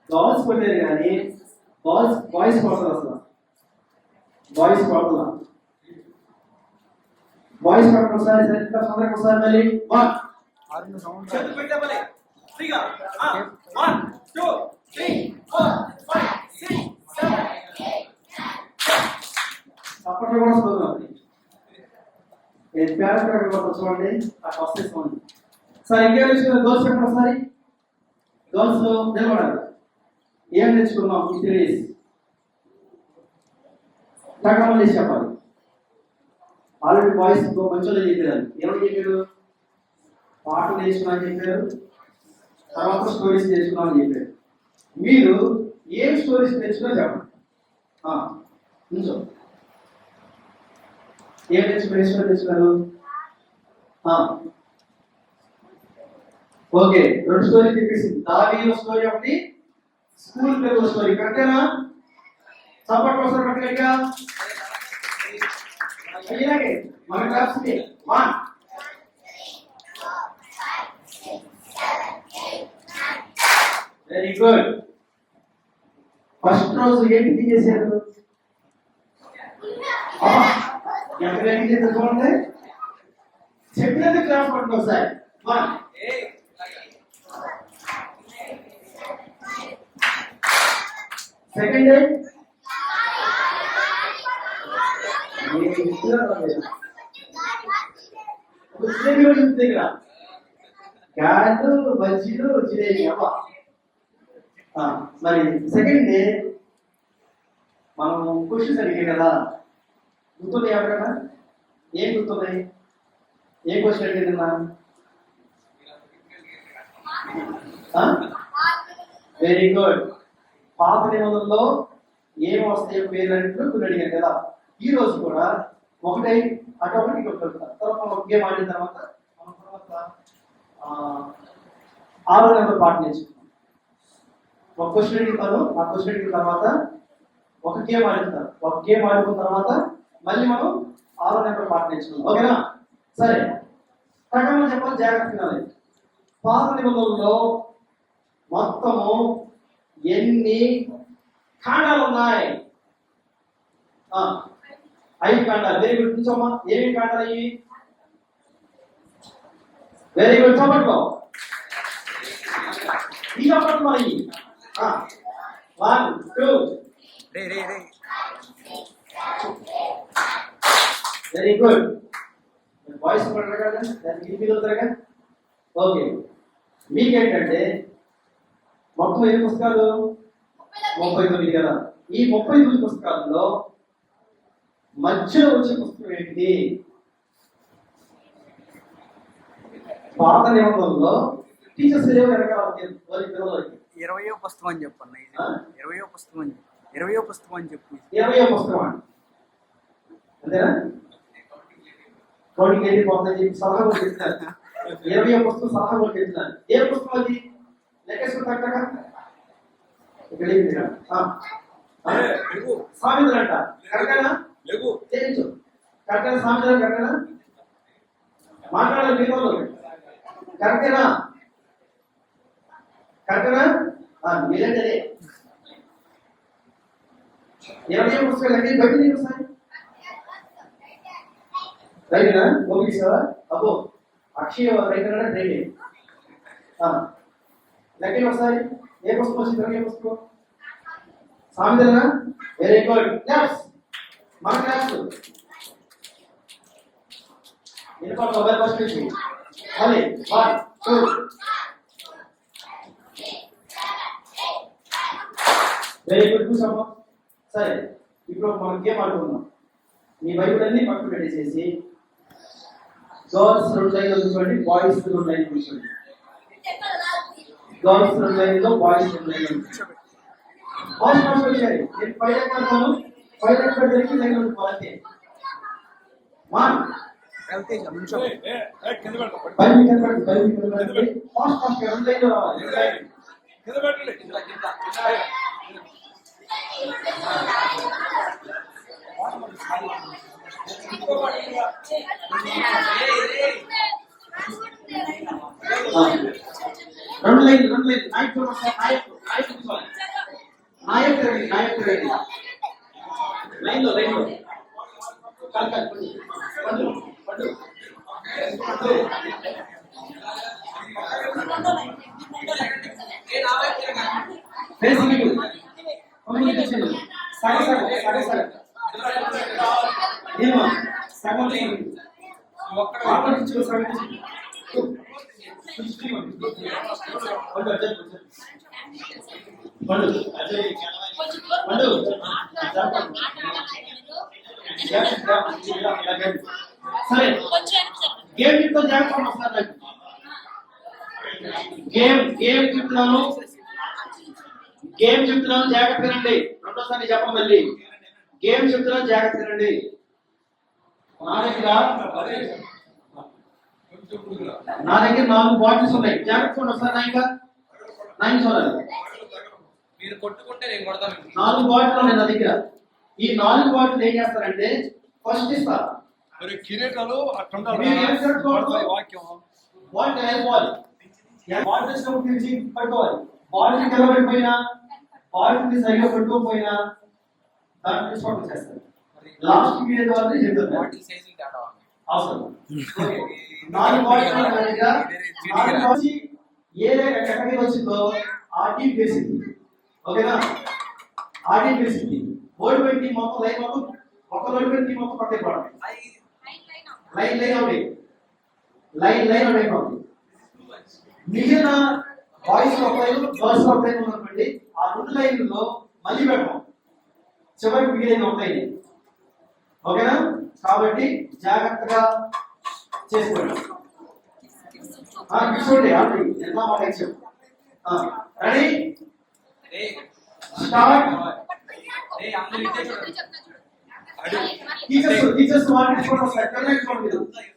గర్ల్స్ కొట్టేది కానీ బాయ్స్ కొడతారు అసలు బాయ్స్ కొడతారు బాయ్స్ కాబట్టి ఒకసారి అందరికి ఒకసారి మళ్ళీ 1 చేతులు పెట్టే పని ఫ్రీగా 1 2 3 4 5 6 7 అప్పట్లో కూడా చదువుతుంది ఏ ప్యారాగ్రాఫ్ కూడా చూడండి ఆ ఫస్ట్ తీసుకోండి సార్ ఇంకేం నేర్చుకున్నాం దోశ చెప్పండి ఒకసారి దోశలో నిలబడాలి ఏం నేర్చుకున్నాం ఈ 3 డేస్ టకమని చేసి చెప్పాలి ఆల్రెడీ బాయ్స్ మంచిగా చెప్పారు ఏమని చెప్పారు పాటలు నేర్చుకున్నామని చెప్పారు తర్వాత స్టోరీస్ నేర్చుకున్నామని చెప్పారు మీరు ఏం స్టోరీస్ నేర్చుకున్నా చెప్పండి నుంచో ఏం నేర్చుకున్నారు ఓకే 2 స్టోరీ చెప్పేసింది దావీదు స్టోరీ ఒకటి స్కూల్ పిల్లల స్టోరీ కరెక్టేనా సపోర్ట్ కోసం కరెక్ట్గా ఇలాగే మన క్లాస్ 1 వెరీ గుడ్ ఫస్ట్ రోజు ఏంటి చేశారు ఎక్కడ ఏంటి చేశారు చూడండి చెప్పినది క్లాస్ పట్టుకో సార్ 1 సెకండ్ డే క్యారెట్ బజ్జీలు జిలేబీ అవ్వ మరి సెకండ్ డే మనం క్వశ్చన్స్ అడిగాం కదా గుర్తున్నాయి ఎవరికైనా ఏం గుర్తున్నాయి ఏం క్వశ్చన్ అడిగిందన్నా వెరీ గుడ్ పాత నిబంధనలో ఏం వస్తాయో పేర్లు అంటే కొన్ని అడిగారు కదా ఈ రోజు కూడా ఒకటే అటొకటి ఇటొకటి తర్వాత ఒక గేమ్ ఆడిన తర్వాత మనం తర్వాత 6 నెంబర్ పాట నేర్చుకున్నాం ఒక క్వశ్చన్ అడుగుతారు ఆ క్వశ్చన్ అడిగిన తర్వాత ఒక గేమ్ ఆడుతారు ఒక గేమ్ ఆడుకున్న తర్వాత మళ్ళీ మనం 6 నెంబర్ పాట నేర్చుకున్నాం ఓకేనా సరే ప్రకారం చెప్పాలి జాగ్రత్త వినాలి పాత నిబంధనలో మొత్తము ఎన్ని ఖండాలు ఉన్నాయి 5 ఖండాలు వెరీ గుడ్ చూసమ్మా ఏమేమి ఖండాలు అయ్యి వెరీ గుడ్ చప్పట్లో ఈ చప్పట్లో అయ్యి 1 2 వెరీ గుడ్ వాయిస్ పడగా దానికి హిందీలో తిరగా ఓకే మీకేంటంటే మొత్తం ఎన్ని పుస్తకాలు 39 కదా ఈ 39 పుస్తకాల్లో మధ్యలో వచ్చే పుస్తకం ఏంటి పాత నిబంధనలో టీచర్స్ వెనకాల 20వ పుస్తకం అని చెప్పన్న 20వ పుస్తకం అని 20వ పుస్తకం అని చెప్పు 20వ పుస్తకం అంతేనా కోడికి ఏది పోతుందని చెప్పి సలహా కూడా చెప్తున్నారు 20వ పుస్తకం సలహా కూడా చెప్తున్నారు ఏ పుస్తకం అది లెక్కేసుకుంటా ఇక్కడ సామెతలంట కరెక్టేనా చేయించు కరెక్టేనా సామెతలు కరెక్టేనా మాట్లాడాలి మీ వాళ్ళు కరెక్టేనా కరెక్టేనా మీరంటే 20వ పుస్తకాలు అంటే బయట చూస్తాయి రైటేనా ఓకేసావా అబ్బో అక్షయ రైటేనా రైటే లెక్కలు వస్తాయి ఏ పుస్తకం వచ్చింది ఏ పుస్తకం సామెతనా వెరీ గుడ్ క్లాస్ మన క్లాస్ ఇన్ఫార్ మొబైల్ ఫస్ట్ నుంచి మళ్ళీ 1 2 వెరీ గుడ్ చూసామా సరే ఇప్పుడు మనం గేమ్ ఆడుకుందాం మీ బైబిల్ అన్ని పక్కన పెట్టేసేసి గర్ల్స్ 2 లైన్లో కూర్చోండి బాయ్స్ 2 లైన్లో కూర్చోండి గర్ల్స్ 2 లైన్లో బాయ్స్ 2 లైన్లో కూర్చోండి ఫస్ట్ ఫస్ట్ వచ్చాయి నేను 5 లైన్ పెడతాను 5 లైన్ పెడితే లైన్ ఉండిపోవాలి 1 రవితేజ నిమిషం కింద పెట్టు ఫస్ట్ ఫస్ట్ 2 లైన్లో రావాలి కింద పెట్టండి రెండు లైన్ నాయక్ లైన్ లో కల్ సరే గేమ్ చెప్తా జాగ్రత్త వస్తారు గేమ్ చెప్తున్నాను జాగ్రత్త వినండి రెండోసారి చెప్పండి మళ్ళీ గేమ్ చెప్తున్నాను జాగ్రత్త వినండి నా దగ్గర 4 బాటిల్స్ ఉన్నాయి జాగ్రత్త చూడండి ఒకసారి నాయన చూడాలి మీరు కొట్టుకుంటే నేను కొడతాను 4 బాటిల్ ఉన్నాయి నా దగ్గర ఈ 4 బాటిల్ ఏం చేస్తారంటే ఫస్ట్ ఇస్తారు మరి కిరీటాలు అట్లా మీరు ఏం చేస్తారు వాక్యం బాల్ అయిపోవాలి బాల్ చేసినప్పుడు పిలిచి పట్టుకోవాలి బాల్ కి నిలబడిపోయినా బాల్ కి సరిగ్గా పట్టుకోకపోయినా దాన్ని తీసుకోవడం చేస్తారు లాస్ట్ పీరియడ్ వాళ్ళు చెప్తారు బాటిల్ సైజింగ్ తేడా ఉంది అవసరం ఓకే 4 బాటిల్ వచ్చి ఏ కేటగిరీ వచ్చిందో ఆ టీం గెలిచింది ఓకేనా ఆ టీం గెలిచింది ఓడిపోయిన టీం మొత్తం లైన్ మొత్తం ఒక ఓడిపోయిన టీం మొత్తం పక్కకి పడాలి లైన్ అవుతుంది మిగిలిన బాయ్స్ ఒక లైన్ గర్ల్స్ ఒక లైన్ ఉన్నటువంటి ఆ 2 లైన్లలో మళ్ళీ పెడతాం చివరికి మిగిలిన ఉంటాయి ఓకేనా కాబట్టి జాగ్రత్తగా చేసుకోండి చూడండి ఆల్రెడీ ఎలా మాట ఇచ్చాం రెడీ స్టార్ట్ టీచర్స్ వాళ్ళని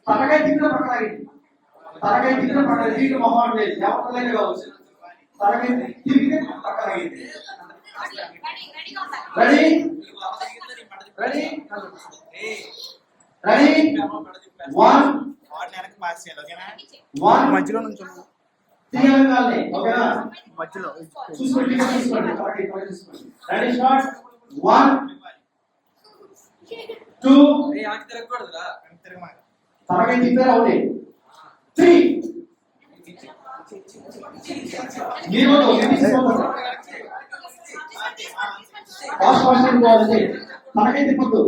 తలకాయ తిన్న పక్కన దీంట్లో మొహం లేదు ఎవరికైనా కావచ్చు తలకాయ తిరిగితే పక్కన రెడీ రెడీ రెడీ 1 మధ్యలో నుంచి తీయాలి ఓకేనా మధ్యలో చూసుకోండి రెడీ స్టార్ట్ 1 2 ఏ ఆకి తిరగకూడదురా తలకాయ తిప్పారు అవునే 3 మీరు ఫాస్ట్ పోవాలి తలకాయ తిప్పొద్దు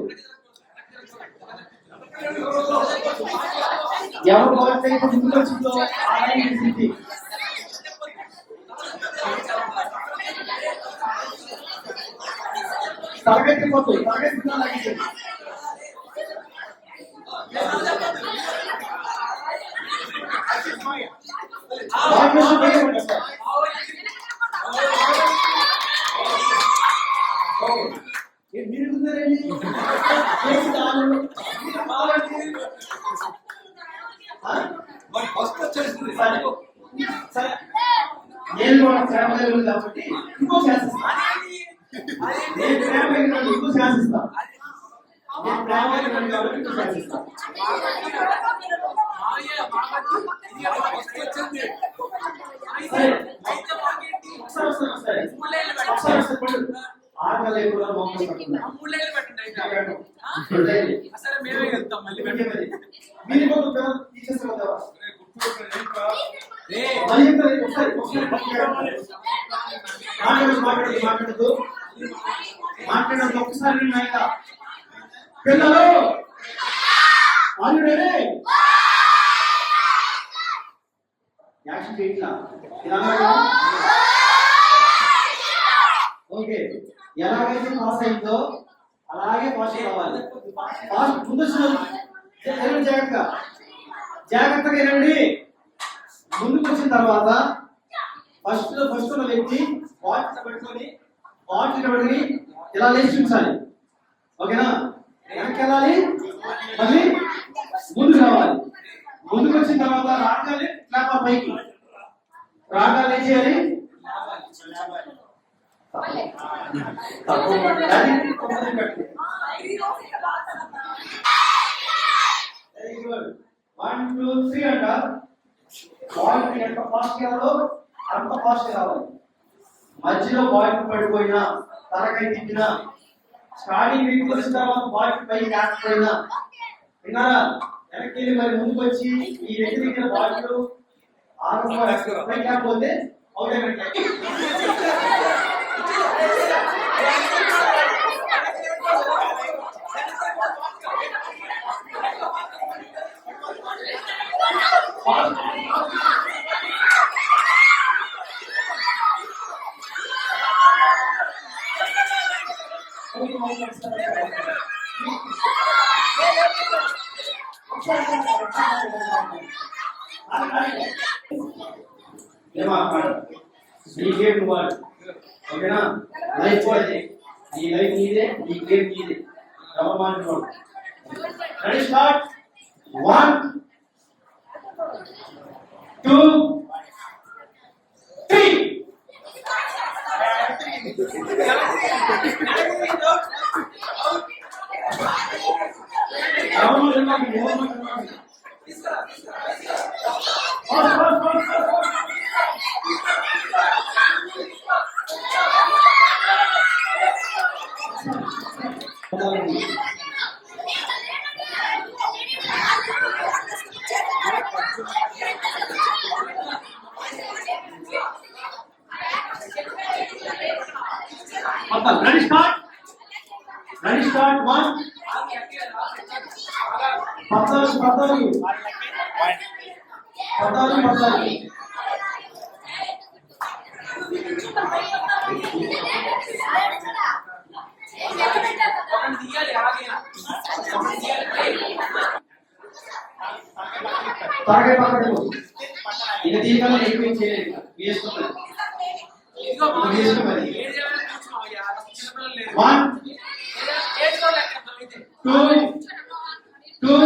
ఎవరు పోతే ముందుకు వచ్చిందో ఆయన స్థితి తలకాయ తిప్పొద్దు తలకాయ తిప్పాలి ఫస్ట్ వచ్చేసింది నేను కూడా ప్రేమ కాబట్టి ఇంకో ఛాన్స్ ఇస్తాను నేను ప్రేమ ఇంకో ఛాన్స్ ఇస్తాను నేను ప్రేమ కాబట్టి ఇంకో ఛాన్స్ ఇస్తాను ఆకలి కూడా అసలు మేమే వెళ్తాం మళ్ళీ మీరు టీచర్స్ మాట్లాడదు ఒకసారి పిల్లలు యాక్షన్ చేయట్లా ఓకే ఎలాగైతే పాస్ అయిందో అలాగే పాస్ కావాలి ముందు జాగ్రత్తగా వినండి ముందుకు వచ్చిన తర్వాత ఫస్ట్ ఉన్న వ్యక్తి బాటిల్ పెట్టుకొని ఇలా లేచి చూపించాలి ఓకేనా వెనక్కి వెళ్ళాలి మళ్ళీ ముందుకు రావాలి ముందుకు వచ్చిన తర్వాత రాగాలి పైకి రాగాలి ఏం చేయాలి వెరీ గుడ్ 1 2 3 అంట బాల్ ఎంత ఫాస్ట్ చేయాలో అంత ఫాస్ట్ కావాలి మధ్యలో బాల్ పడిపోయినా తలకాయ తిప్పినా స్టార్టింగ్ వీక్ వచ్చిన తర్వాత బాల్ పై కాకపోయినా విన్నారా వెనక్కి వెళ్ళి మరి ముందుకు వచ్చి ఈ వ్యక్తి దగ్గర బాల్ ఆగకపోతే అవుట్ అయినట్టు. ఈ గేమ్ వాడు ఓకేనా లైఫ్ వాడి ఈ లైఫ్ నీదే ఈ గేమ్ నీదే ఎవరు మాట్లాడు రెడీ స్టార్ట్ 1 2 3 Ready start 1 14 ఇక దీనికన్నా ఎక్కువ చేయలేదు వేసుకున్నాను One, two,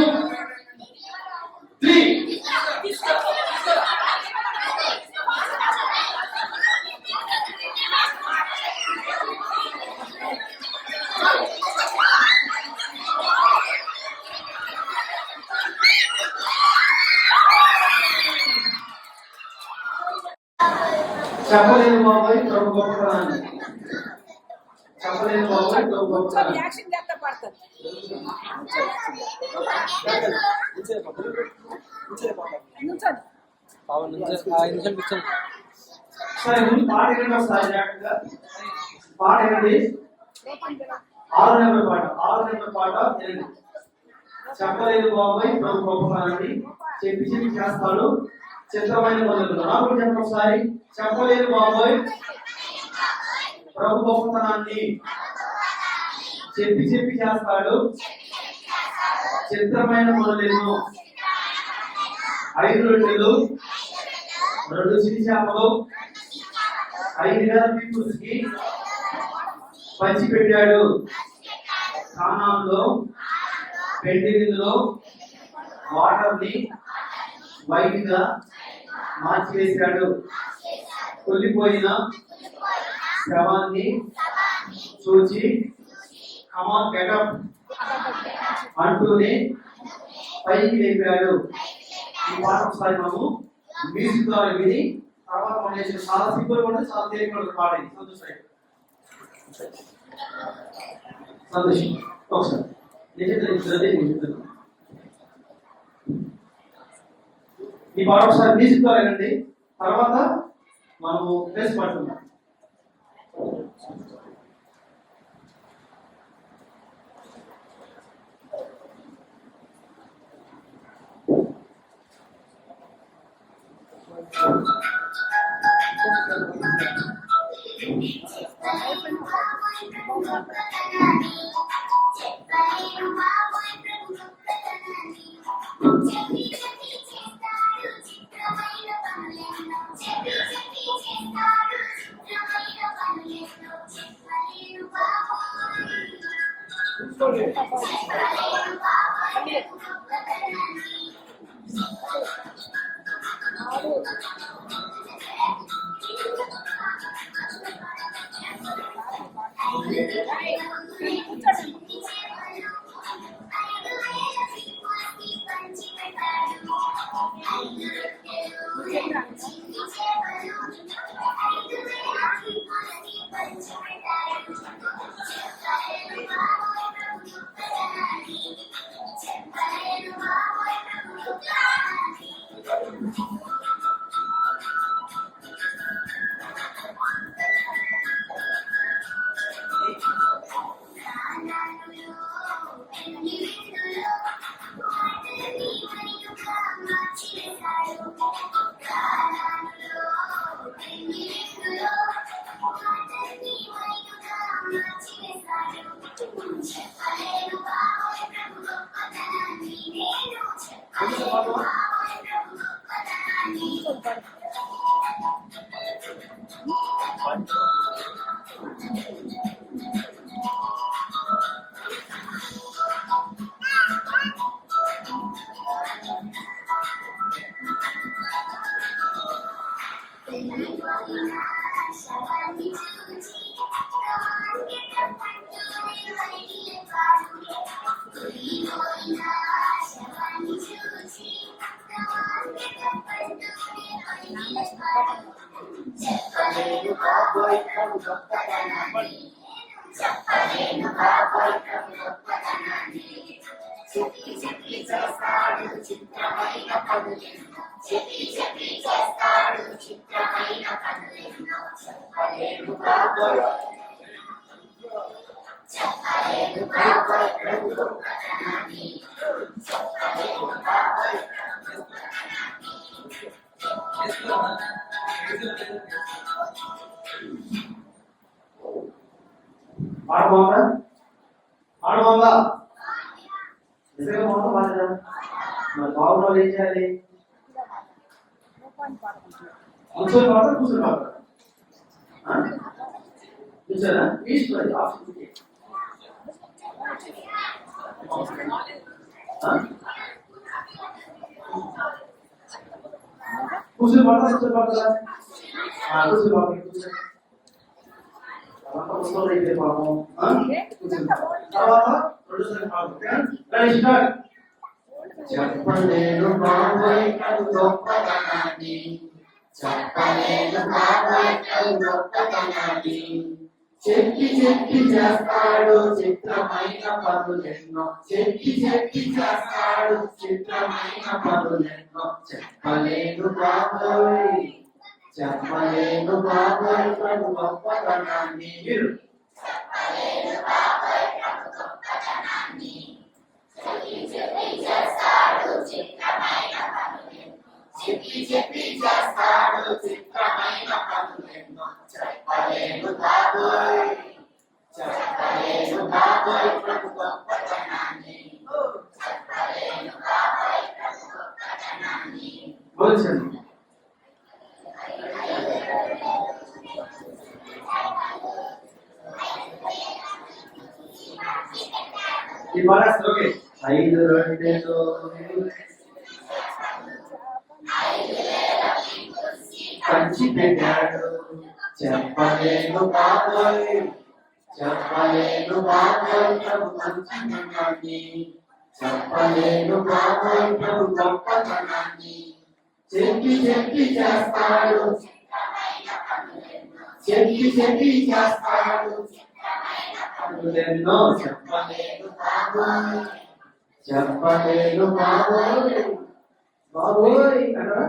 three. చెప్పలేను బాబాయ్ ప్రభు గొప్పతనాన్ని చెప్పలేను బాబాయ్ ప్రభు గొప్పతనాన్ని యాక్షన్ చేస్తా పడతారు సరే ముందు పాట ఏంటంటే ఒకసారి జాగ్రత్తగా పాట ఏంటండి 6 నెంబర్ పాట ఏంటి చెప్పలేదు బాబాయ్ ప్రభు గొప్పతనాన్ని చెప్పి చేస్తాడు చిత్రమైన మొదలు నాకు చెప్పండి ఒకసారి చెప్పలేదు బాబాయ్ ప్రభు గొప్పతనాన్ని చెప్పి చేస్తాడు చిత్రమైన మొదలు 5 రొట్టెలు 2 చిన్న చేపలు 5,000 పీపుల్స్ కి పంచి పెట్టాడు కానానులో పెండి విందులో వాటర్ ని వైట్ గా మార్చివేశాడు కొల్లిపోయిన శవాన్ని చూచి కమాన్ గెటప్ అంటూనే పైకి లేపాడు. ఈ పాట ఒకసారి మనము మ్యూజిక్ ద్వారా విని తర్వాత మనం చేసిన చాలా సింపుల్ కూడా చాలా తేలిక పాడేది సంతోషం ఒకసారి ఈ పాట ఒకసారి మ్యూజిక్ ద్వారా వినండి తర్వాత మనము ప్లేస్ పడుతున్నాం. గొప్పతనాన్ని చెప్పలేను బాబోయ్ ప్రభు గొప్పతనాన్ని చెప్పి చెప్పి చేస్తాడు చిత్రమైన పనులెన్నో చెప్పి చెప్పి చేస్తాడు చిత్రమైన పనులెన్నో చెప్పలేను బాబోయ్ ప్రభు గొప్పతనాన్ని చెప్పలేను బాబోయ్ ఆడబోదా ఆడబోదా నిజంగా మొత్తం బాగా మరి బాగున్న ఏం చేయాలి కూర్చొని పాడతారు కూర్చొని పాడతారు చూసారా ఈశ్వరి కూర్చొని పాడతారా కూర్చొని పాడతారా కూర్చొని పాడతారు కూర్చొని చెప్పలేను బాబోయ్ ప్రభు గొప్పతనాన్ని చెప్పలేను బాబోయ్ ప్రభు గొప్పతనాన్ని చెప్పి చెప్పి చేస్తాడు చిత్రమైన పనులెన్నో చెప్పి చెప్పి చేస్తాడు చిత్రమైన పనులెన్నో చెప్పలేను బాబోయ్ చెప్పలేను బాబోయ్ ప్రభు గొప్పతనాన్ని మీరు చెప్పలేను బాబోయ్ ప్రభు గొప్పతనాన్ని చెప్పి చెప్పి చేస్తాడు చిత్రమైన పనులెన్నో చెప్పి చెప్పి చేస్తాడు చిత్రమైన పనులెన్నో చెప్పలేను బాబోయ్ ప్రభు గొప్పతనాన్ని చెప్పలేను బాబోయ్ ప్రభు గొప్పతనాన్ని బోధించండి ఈ బాలస్ ఓకే 5 రొట్టెలు పంచి పెట్టాడు చెప్పలేను బాబోయ్ ప్రభు మంచితనాన్ని చెప్పలేను బాబోయ్ ప్రభు గొప్పతనాన్ని చెప్పి చెప్పి చేస్తాడు చెప్పి చెప్పి చేస్తాడు పనులెన్నో చెప్పలేను బాబోయ్ బాబోయ్ అంటారా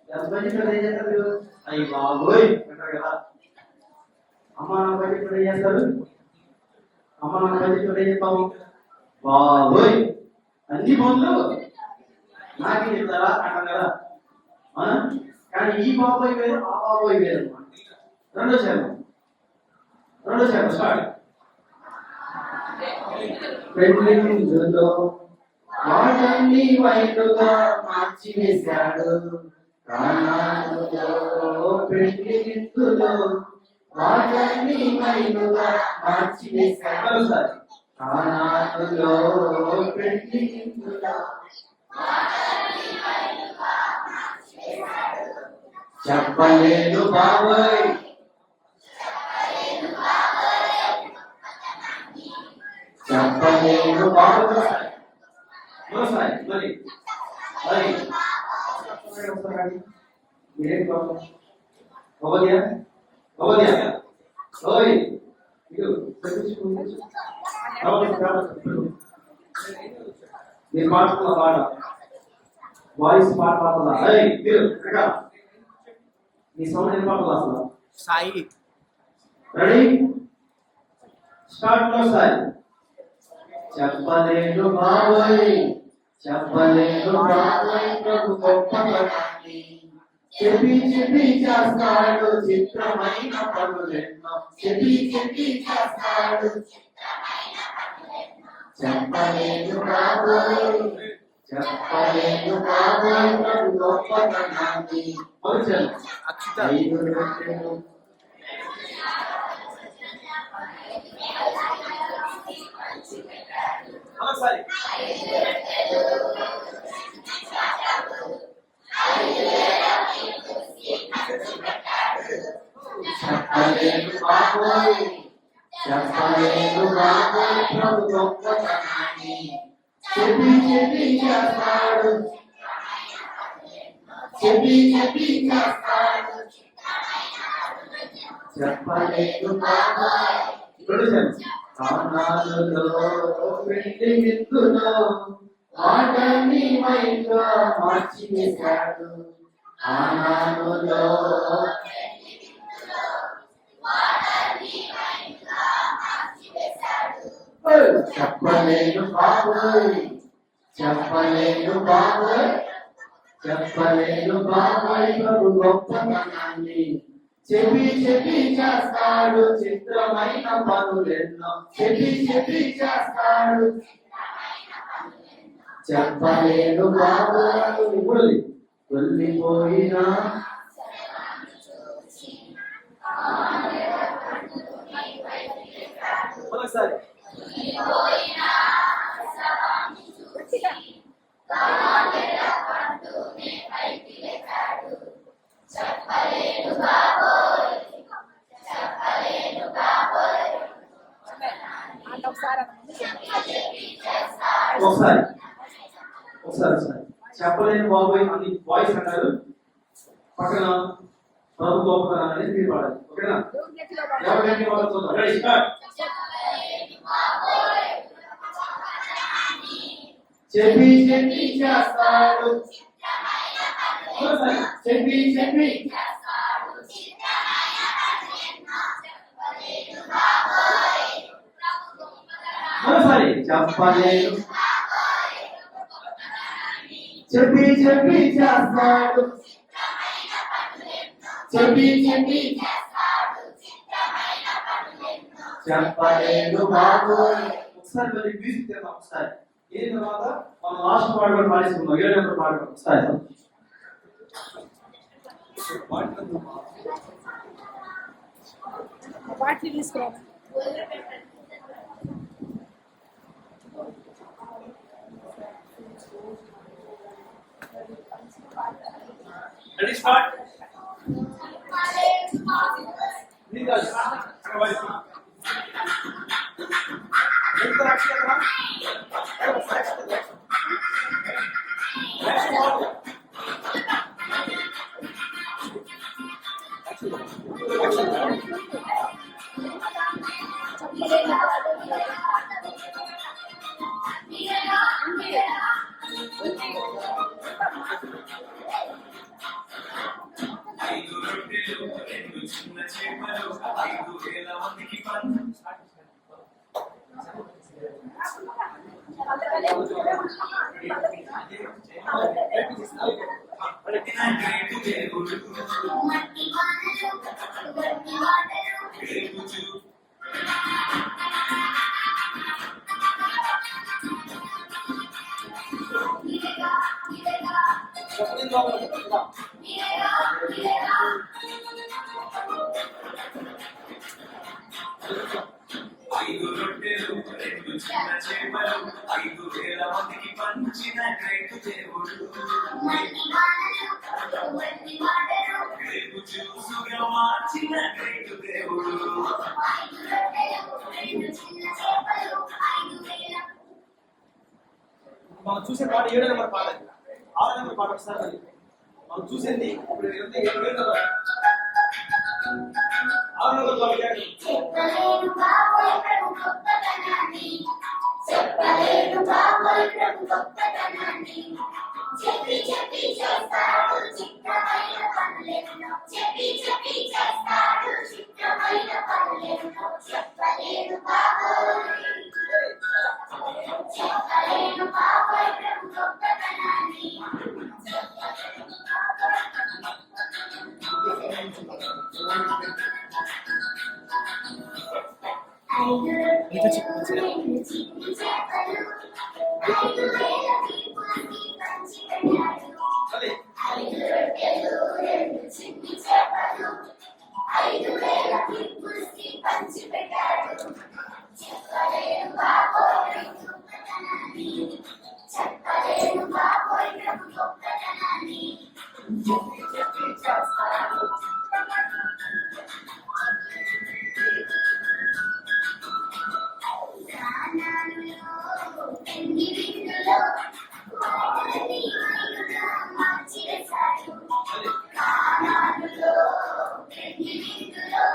ఎంతమంది ఇక్కడ ఏం చేస్తారు అయ్యి బాబోయ్ అంటారు కదా అమ్మ నా బయట ఇక్కడ ఏం చేస్తారు అమ్మ నా బయట ఇక్కడ ఏం చెప్పాము బాబోయ్ అన్ని పనులు నాకే చెప్తారా అంటారు కదా అవునా కానీ ఈ బాబోయ్ వేరు ఆ బాబోయ్ వేరు అన్నమాట రెండో శాతం స్టార్ట్ పెళ్లిలో వాటన్ని వైరుగా మార్చి వేశాడు కానానులో పెళ్లిలో వాటన్ని వైరుగా మార్చి వేశాడు కానానులో పెళ్లిలో చెప్పలేను బాబోయ్ చెప్పలేను బాబోయ్ మీరు పాడుతున్న పాట వాయిస్ పాట పాడుతుందా మీ సౌండ్ ఏం పాడుతుందా అసలు సాయి రెడీ స్టార్ట్ లో సాయి చెప్పలేను బాబోయ్ ప్రభు గొప్పతనాన్ని చెప్పి చెప్పి చేస్తాడు చిత్రమైన పనులెన్నో చెప్పి చెప్పి చేస్తాడు చెప్పలేను బాబోయ్ ప్రభు గొప్పతనాన్ని అక్షిత 5 రొట్టెలు చెప్పలేను బాబోయ్ ప్రభు గొప్పతనాన్ని చెప్పి చెప్పి చేస్తాడు చెప్పి చెప్పి చేస్తాడు చెప్పలేదు బాబోయ్. కానాలలో వెండి విత్తులో వాటని మైగా మార్చి వేశాడు. కానాలలో చెప్పలేను బాబోయ్, చెప్పలేను బాబోయ్, చెప్పలేను బాబోయ్ ప్రభు గొప్పతనాన్ని. చెప్పి చెప్పి చేస్తాడు చిత్రమైన పనులెన్నో, చెప్పి చెప్పి చేస్తాడు. చెప్పలేను బాబోయ్. ఇప్పుడు వెళ్ళిపోయినా ఒకసారి ఒకసారి ఒకసారి చెప్పలేని బాబోయ్ అని వాయిస్ అంటారు. పక్కన ప్రభు గొప్పతనం అనేది మీరు పాడాలి. ఓకేనా? ఎవరికి వాళ్ళు చూద్దాం. Ready start. చెప్పి చెప్పి చేస్తాడు, చెప్పి చెప్పి మరోసారి చెప్పలేను, చెప్పి చెప్పి చేస్తాడు, చెప్పి చెప్పి చెప్పలేను బాబోయ్. ఒకసారి మరి మ్యూజిక్ చేద్దాం. ఒకసారి దీని తర్వాత మనం లాస్ట్ పాట కూడా పాడేసుకుందాం. 7 నెంబర్ పాట ఒకసారి బాటిల్ తీసుకురా. Ready start. ఐదు రొట్టెలు రెండు చిన్న చేపలు 5,000 మందికి పంచిన గ్రేటు దేవుడు. రేపు చూసుగా మార్చిన గ్రేటు దేవుడు. మనం చూసే పాట 7 నెంబర్ పాట, 6 నెంబర్ పాట ఒకసారి మనం చూసేది ఇప్పుడు 7 నెంబర్ 6 నెంబర్ పాట. చెప్పలేను బాబోయ్ ప్రభు గొప్పతనాన్ని, చెప్పలేను బాబోయ్ ప్రభు గొప్పతనాన్ని. చెప్పి చెప్పి చేస్తాడు చిత్రమైన పనులెన్నో, చెప్పి చెప్పి చేస్తాడు చిత్రమైన పనులెన్నో. చెప్పలేను బాబోయ్, చెప్పలేను బాబోయ్ ప్రభు గొప్పతనాన్ని. ఇంకా చెప్పు. 5 చిన్ని చేపలు 5,000 పీపుల్స్కి పంచిపెట్టాడు. 5 రొట్టెలు 2 చిన్ని చేపలు 5,000 పీపుల్స్కి పంచిపెట్టాడు. చెప్పలేను బాబోయ్ ప్రభు గొప్పతనాన్ని, చెప్పలేను బాబోయ్ ప్రభు గొప్పతనాన్ని. చెప్పి చెప్పి చేస్తాడు పెండి విందులో వాటని మైలుగా మార్చివేశాడు. కానానులో పెండి విందులో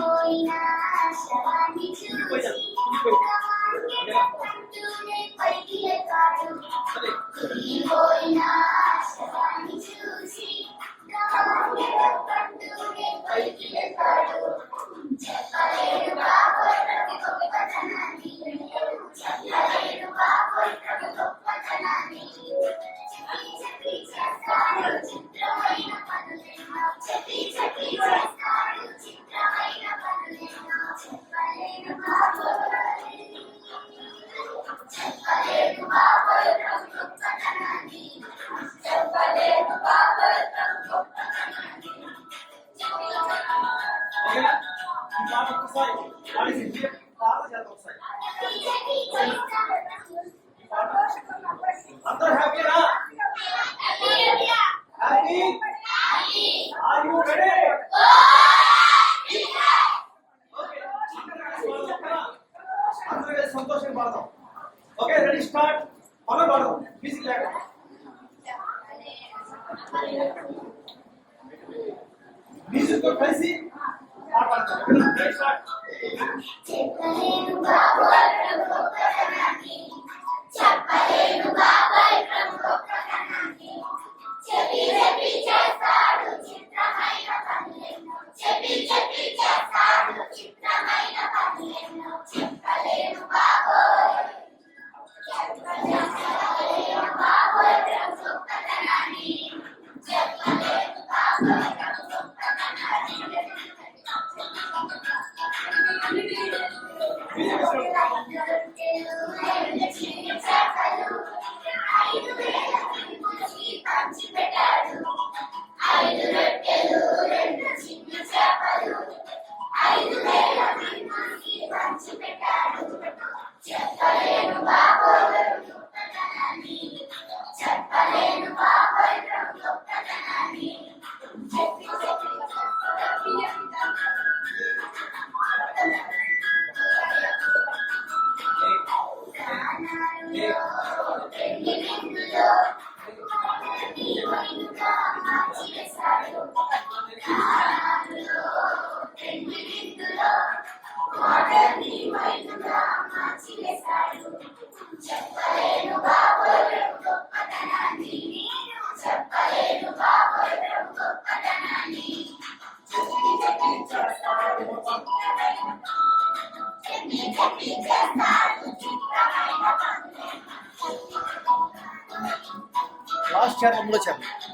కుళ్ళిపోయిన శవాన్ని చూసి కంటూనే పైకి ఎక్కాడు. కుళ్ళిపోయిన శవాన్ని చూసి కంటూనే పైకి ఎక్కాడు. చెప్పలేడు బాబోయ్ ప్రభు గొప్పతనాన్ని, చెప్పలేడు బాబోయ్ ప్రభు గొప్పతనాన్ని. చెప్పి చెప్పి చేస్తాడు చిత్రమైన పనులెన్నో, చెప్పి చెప్పి చేస్తాడు చిత్రమైన పనులెన్నో. చెప్పలేడు బాబోయ్, చెప్పలేడు బాబోయ్ ప్రభు గొప్పతనాన్ని, చెప్పలేడు బాబోయ్ ప్రభు గొప్పతనాన్ని. ఓకేనా? ఈ పాట ఒకసారి పాడేసి పాట చేద్దాం ఒకసారి. అందరూ హ్యాపీనా? Happy? Are you ready? Okay, అందరూ కలిసి సంతోషంగా పాడదాం. Okay, ready start. మనం పాడదాం మ్యూజిక్ లేకుండా. మ్యూజిక్ తో కలిసి పాట పాడతాం. Ready start. చెప్పలేను బాబోయ్ ప్రభు గొప్పతనాన్ని, చెప్పలేను బాబోయ్ ప్రభు గొప్పతనాన్ని. చెప్పి చెప్పి చేస్తాడు చిత్రమైన పనులెన్నో, చెప్పి చెప్పి చేస్తాడు చిత్రమైన పనులెన్నో. చెప్పలేను బాబోయ్, చెప్పలేను బాబోయ్ ప్రభు గొప్పతనాన్ని, చెప్పలేను బాబోయ్ ప్రభు గొప్పతనాన్ని. చెప్పలేను బాబోయ్ గొప్పతనాన్ని, చెప్పలేను బాబోయ్ ప్రభు గొప్పతనాన్ని. చెప్పి చెప్పి చెప్పలేను బాబోయ్ ప్రభు గొప్పతనాన్ని, చెప్పలేను బాబోయ్ ప్రభు గొప్పతనాన్ని. చెప్పి చెప్పి చేస్తాడు చిత్రమైన లాస్ట్ చరణంలో చెప్పండి.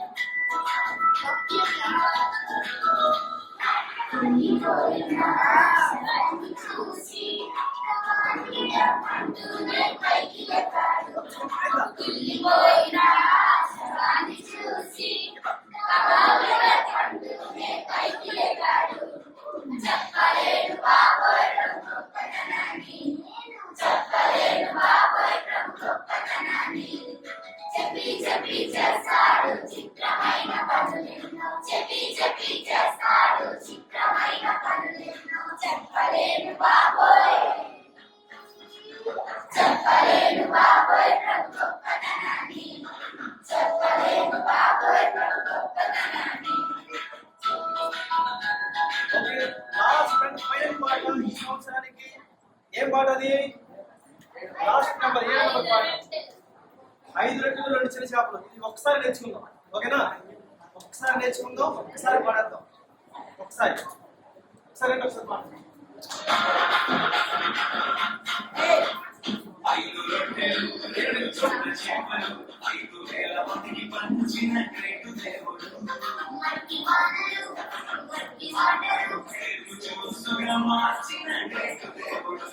చూసి కంటూనే పైకి ఎక్కాడు. కుళ్ళిపోయిన శవాన్ని చూసి కంటూనే పైకి ఎక్కాడు. చెప్పలేడు బాబోయ్ ప్రభు గొప్పతనాన్ని, చెప్పలేడు బాబోయ్ ప్రభు గొప్పతనాన్ని. చెప్పి చెప్పి చేస్తాడు చిత్రమైన పనులెన్నో, చెప్పి చెప్పి చేస్తాడు చిత్రమైన పనులెన్నో. చెప్పలేను బాబోయ్, చెప్పలేను బాబోయ్ ప్రభు గొప్పతనాన్ని, చెప్పలేను బాబోయ్ ప్రభు గొప్పతనాన్ని. ఓకే, లాస్ట్ అండ్ ఫైనల్ పాట ఈ సంవత్సరానికి. ఏం పాట అది? లాస్ట్ నెంబర్ 7 నెంబర్ పాట. 5 రెట్లు 2 చిన్న చేపలు. ఇది ఒకసారి నేర్చుకుందాం. ఓకేనా? ఒకసారి నేర్చుకుందాం, ఒకసారి పాడేద్దాం. ఒకసారి ఒకసారి పాడదాం. 5 రొట్టెలు 2 చిన్న చేపలు 5,000 మందికి పంచిన గ్రేటు దేవుడు. మట్టి వానలు మట్టి వాటరు, పేరు చూసుగా మార్చిన గ్రేటు దేవుడు.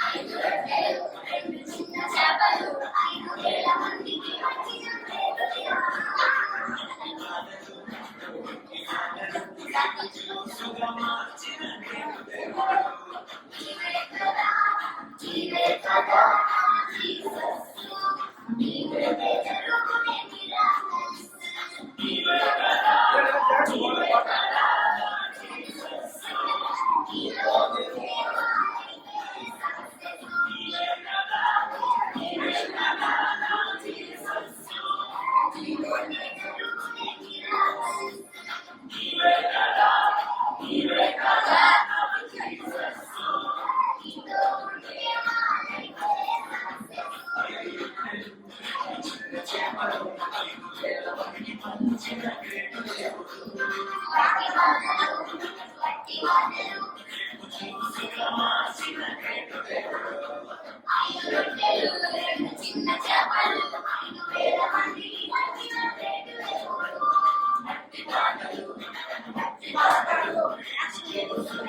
5 రొట్టెలు 2 చిన్న చేపలు 5,000 మందికి పంచిన గ్రేటు దేవుడు. చూసుగా మార్చిన గ్రేటు దేవుడు. నీవే కదా జీసస్, నీవే జరుగునే మిరాకిల్స్. నీవే కదా జీసస్, నీవే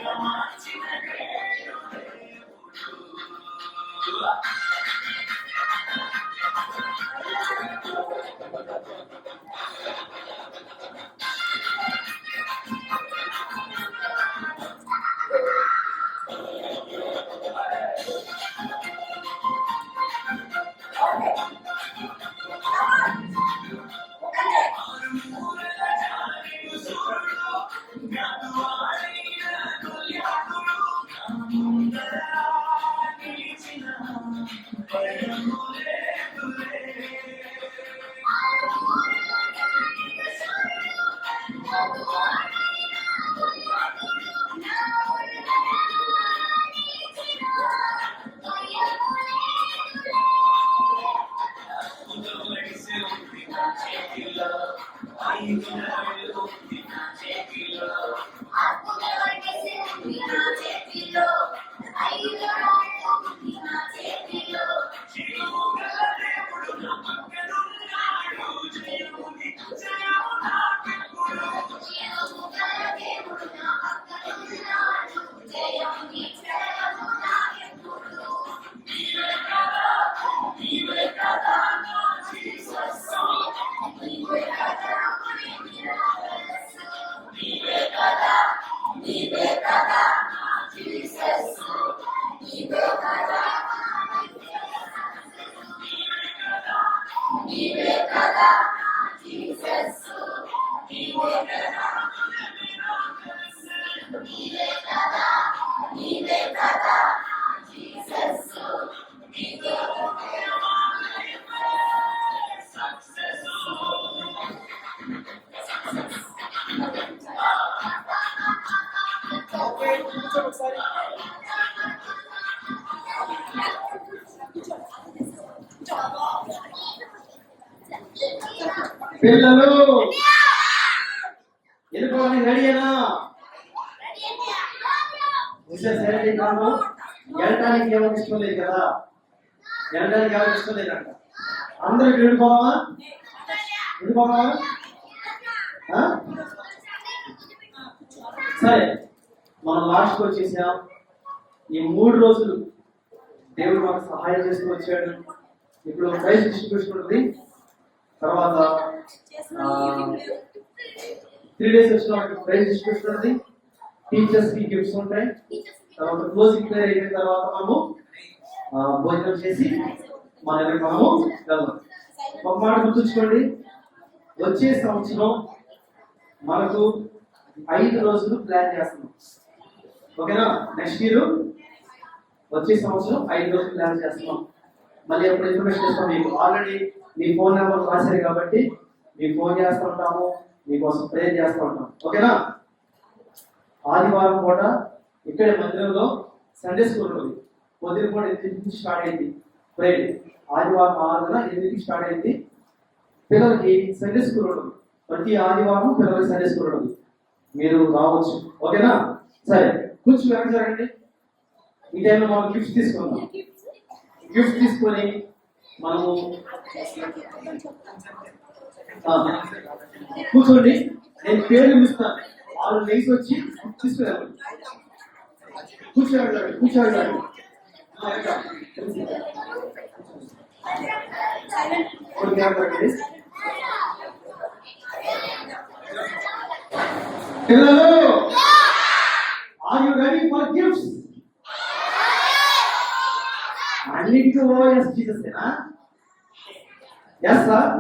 మార్చిన గ్రేటు దేవుడు. ఆరుమూరల జాలియు సూర్యుడు, జ్ఞాతువాడైన గొల్యాతుడు, నా ముందర నిలిచిన భయము లేదులే. ఉదవడిసే ఉంది నా చేతిలో, 5 నెలలు ఉంది నా చేతిలో. జీవము గల దేవుడు నా పక్కనున్నాడు, జయముని జయము నాకెప్పుడు. నీవే కదా, నీవే కదా నా జీసస్. నీవే కదా, నీవే కదా నా జీసస్. నీవే కదా, నీవే కదా నా జీసస్. నీవే కదా, నీవే కదా, నీవే కదా నా జీసస్. నీవే సక్సెస్. పిల్లలు వెళ్ళిపోవడానికి రెడీనా? రెడీ కాదు. వెళ్ళటానికి ఎవరికి ఇష్టం లేదు కదా, వెళ్ళడానికి ఎవరికి ఇష్టం లేదంట. అందరికి వెళ్ళిపోవాలా? వెళ్ళిపోవాలా? సరే, మనం లాస్ట్కి వచ్చేసాం. ఈ 3 రోజులు దేవుడు మాకు సహాయం చేస్తూ వచ్చాడు. ఇప్పుడు ప్రైజ్ డిస్ట్రిబ్యూషన్ ఉంది. తర్వాత 3 days వచ్చిన ప్రైజ్ డిస్ట్రిబ్యూషన్ ఉంది. టీచర్స్ కి గిఫ్ట్స్ ఉంటాయి. తర్వాత క్లోజింగ్ ప్రేయర్ అయిన తర్వాత మనము భోజనం చేసి మన దగ్గరికి మనము వెళ్దాం. ఒక మాట గుర్తుంచుకోండి, వచ్చే సంవత్సరం మనకు 5 రోజులు ప్లాన్ చేస్తున్నాం. ఓకేనా? నెక్స్ట్ ఇయర్ వచ్చే సంవత్సరం 5 రోజులు ప్లాన్ చేస్తున్నాం. మళ్ళీ ఎప్పుడు ఇన్ఫర్మేషన్ ఇస్తాం మీకు. ఆల్రెడీ మీ ఫోన్ నెంబర్ రాశారు కాబట్టి మీకు ఫోన్ చేస్తూ ఉంటాము, మీకోసం ప్రేయర్ చేస్తూ ఉంటాం. ఓకేనా? ఆదివారం పూట ఇక్కడే మందిరంలో సండే స్కూల్ ఉంది. పొద్దున పూట 8 స్టార్ట్ అయింది ప్రేయర్. ఆదివారం 8 స్టార్ట్ అయింది. పిల్లలకి సండే స్కూల్ ఉంటుంది. ప్రతి ఆదివారం పిల్లలకి సండే స్కూల్ ఉంటుంది. మీరు రావచ్చు. ఓకేనా? సరే, కూర్చు వెనక జరగండి. ఈ టైంలో మనం గిఫ్ట్స్ తీసుకుందాం. గిఫ్ట్ తీసుకొని మనము కూర్చోండి. నేను పేర్లు ఇస్తాను, వాళ్ళు లేచి వచ్చి తీసుకురావాలి. కూర్చోండి, కూర్చోండి. పిల్లలు, are you ready for gifts? అన్నిటికీ ఓఎస్ జీసస్నా? Yes sir.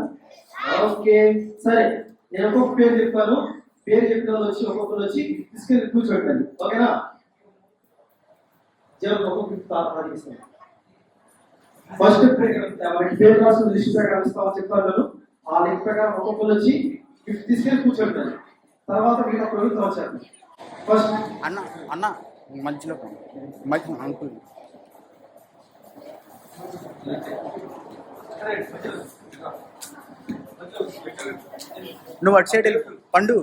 ఓకే, సరే, నేను ఒక్కొక్క పేరు చెప్తాను. పేరు చెప్పిన వాళ్ళు వచ్చి ఒక్కొక్కరు వచ్చి తీసుకెళ్ళి కూర్చోబెట్టండి. ఓకేనా? జనం ఒక్కొక్క ప్రార్థిస్తాను. ఫస్ట్ పేరు రాసిన లిస్ట్ ప్రకారం ఇస్తామని చెప్తాను. ఆ లిస్ట్ ప్రకారం ఒక్కొక్కరు వచ్చి గిఫ్ట్ తీసుకెళ్ళి కూర్చోబెట్టాలి. తర్వాత మిగతా ప్రభుత్వం వచ్చారు. ఫస్ట్ అన్న అన్న మధ్యలో అంకుల్ నువ్వు అటు సైడ్ వెళ్ళి పండు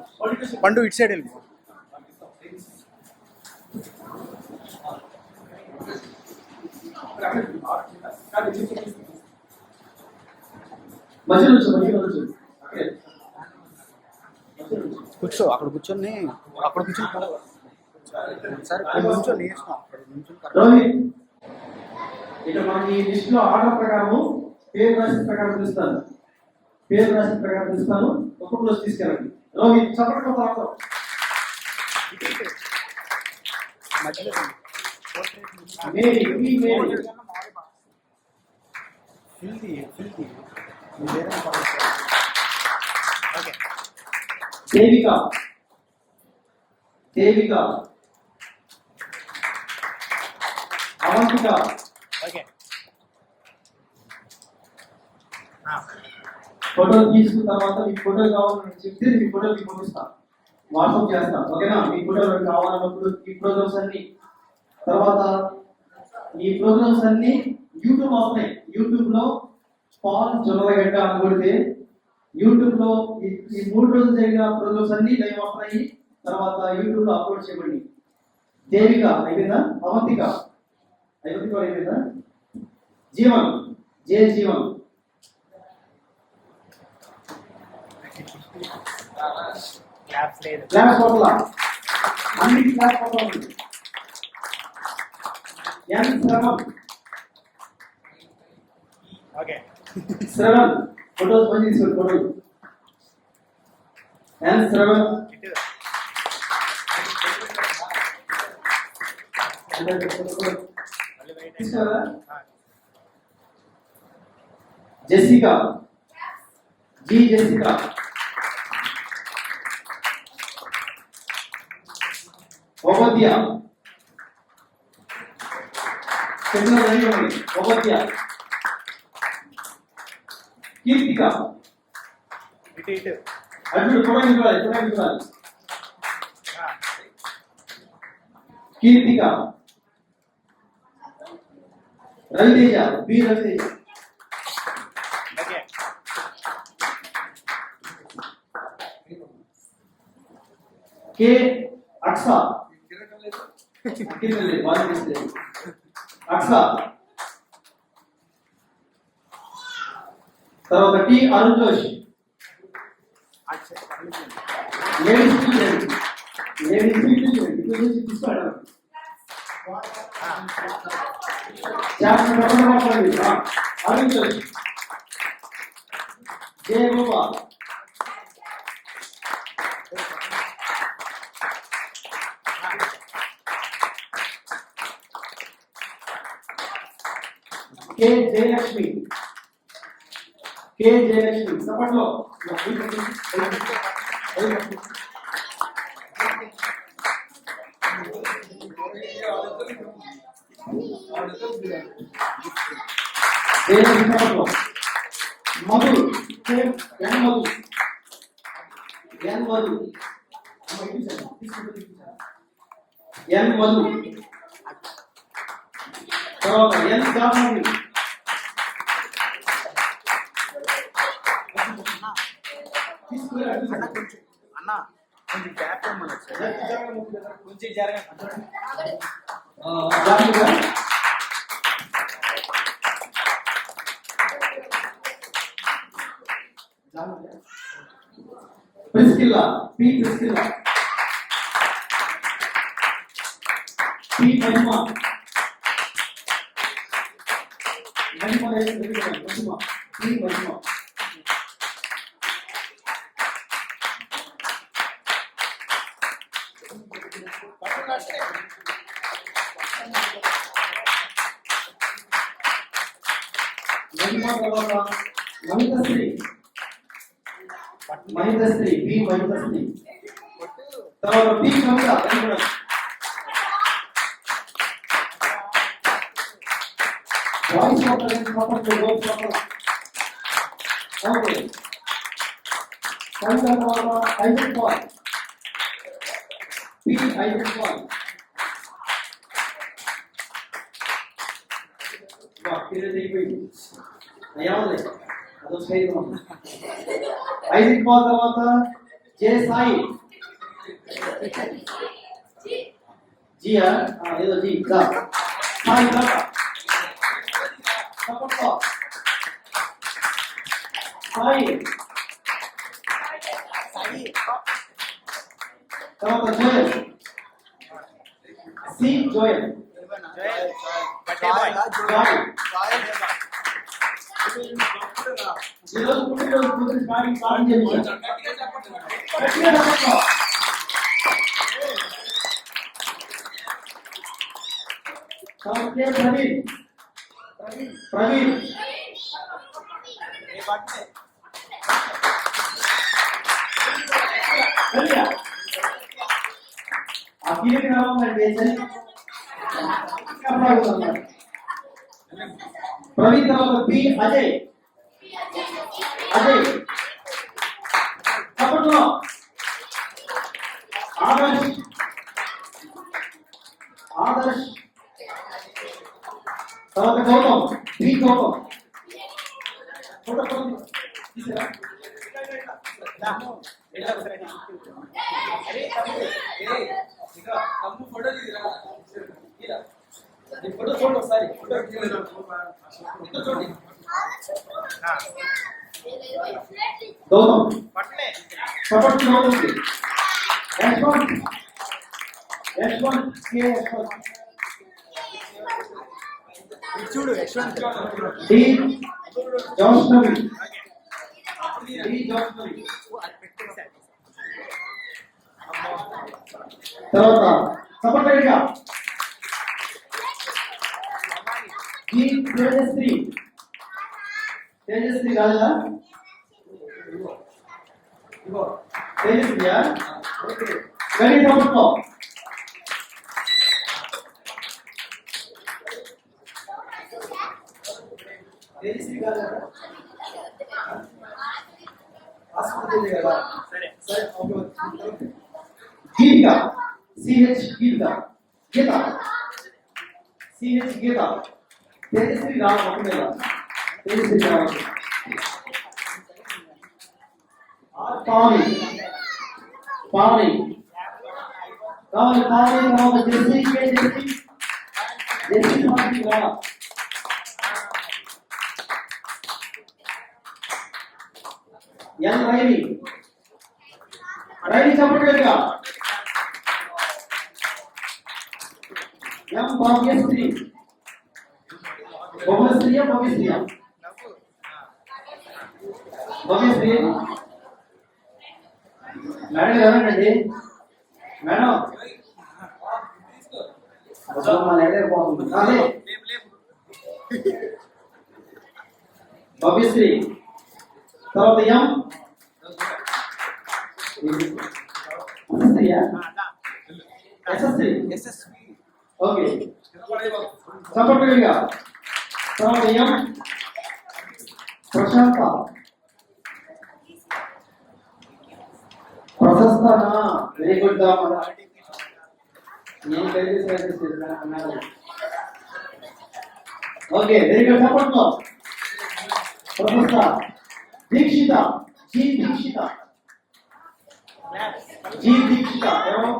పండు ఇటు సైడ్ వెళ్ళి. మధ్యలో నుంచి కూర్చో, అక్కడ కూర్చొని సార్ ఇక్కడ నుంచో నేర్చుకున్నాం అక్కడ నుంచో రోహిత్ ఇక్కడ మనకి ఈ లిస్ట్ లో ఆర్డర్ ప్రకారము పేరు రాసిన ప్రకారం పిలుస్తాను. పేరు రాసిన ప్రకారం పిలుస్తాను. ఒక్కొక్కరు వచ్చి తీసుకెళ్ళండి. రోహిత్ చప్పట్లు కొడతారు. మధ్యలో మేరీ ఈ మేరీ ఫిల్ది వేరే okay Devika Devika Avantika okay photo తీసుకున్న తర్వాత మీ ఫోటో కావాలని చెప్తే మీ ఫోటో మీకు పంపిస్తాను, వాట్సాప్ చేస్తాను. ఓకేనా? మీ ఫోటోలు కావాలన్నప్పుడు ఈ ప్రోగ్రామ్స్ అన్ని తర్వాత ఈ ప్రోగ్రామ్స్ అన్ని యూట్యూబ్ వస్తాయి. యూట్యూబ్ లో పాల్ జొన్నలగడ్డ అని కొడితే యూట్యూబ్ లో ఈ 3 రోజులు జరిగిన ప్రోగ్రామ్స్ అన్ని లైవ్ వస్తాయి. తర్వాత యూట్యూబ్ లో అప్లోడ్ చేయబడి. దేవిక అయిపోయిందా? అవంతిక అయిపోయిందా? జీవన్ జీవన్ క్లాప్స్ లేదు క్లాస్ కోట్ల అన్నిటి క్లాస్ కోట్ల ఉంది. ఎన్ శ్రవణ్ ఓకే శ్రవణ్ ఫోటోస్ మంచి తీసుకోండి. ఫోటోలు ఎన్ శ్రవణ్ ఇటు మళ్ళీ బయట తీసుకోరా? జెసికా జెసికా ఓబద్య చెన్నై రవివారి ఓబద్య కీర్తిక ఇటు అర్జున్ చూడాలి కీర్తిక రవితేజ బి రవితేజ ఓకే కే అక్స అక్స తర్వాత టి అరుణ్ జోష్ లేడీస్ తీసుకోండి. అరుణ్ జోష్ జయ గోపాల్ కే జయలక్ష్మి సపట్లో మధు ఎన్ మధు తర్వాత ఎన్ జాహ్నవి అన్న కొంచెం గ్యాప్ ఇవ్వమని కొంచెం జరగండి. ప్రిస్కిల్లా పి మహిమ పి మహిమ మహితశ్రీ బి మహితశ్రీ తర్వాత పి కవిత వాయిస్ ఓకే కవిత తర్వాత ఐజన్ పాల్ పి ఐజన్ పాల్ ఐజన్ పాల్ తర్వాత జే సాయి జియా ఏదో జీ దా సాయి దాకా సపోర్ట్ సాయి తర్వాత జయ సి జోయల్. జాయ్. ఈరోజు పుట్టినరోజు కూతురు స్టార్టింగ్ చేయించాం. గట్టిగా చెప్పండి. ప్రవీణ్. ప్రవీణ్. అఖిలకి రావాలంటే ప్రవీణ్ తర్వాత బి అజయ్. అజయ్ చెప్పట్లో ఆదర్శ్. ఆదర్శ్ తర్వాత గౌతమ్. బి గౌతమ్. ఫోటో చూడండి ఒకసారి. చూడండి గౌతమ్. పట్లే సపోర్ట్ గౌతమ్కి. యశ్వంత్. యశ్వంత్ కే యశ్వంత్. చూడు యశ్వంత్. డి జోష్నవి. డి జోష్నవి. తర్వాత సపరేట్గా జి తేజశ్రీ. తేజశ్రీ కాదా? తేజశ్రీయా? గణిత సపోర్ట్లో తేజశ్రీ కాదా? ఆస్పత్రి కదా. సరే సరే okay. Geeta. CH Geeta. Geeta. CH Geeta. Tejashree Rao ఒకవేళ. Tejashree Rao. Pavani. Pavani. Pavani. Pavani Rao. Jessie K Jessie. Jessie Pavani Rao. L Raini. Raini చెప్పట్లేదుగా. ఎం భవ్యశ్రీ. భవ్యశ్రీయా భవ్యశ్రీయా? భవ్యశ్రీ. మేడం ఎవరండి? మేడం మా లెటర్ బాగుంది. అదే భవ్యశ్రీ. తర్వాత ఎం ఎస్ఎస్సీ. ఓకే సపోర్ట్గా. తర్వాత ఎం ప్రశాంత. ప్రశస్తనా. వెరీ గుడ్ గా. నేను ఓకే వెరీ గుడ్. సపోర్ట్లో ప్రశస్త. దీక్షిత. జీ దీక్షిత. జీ దీక్షిత ఎవరు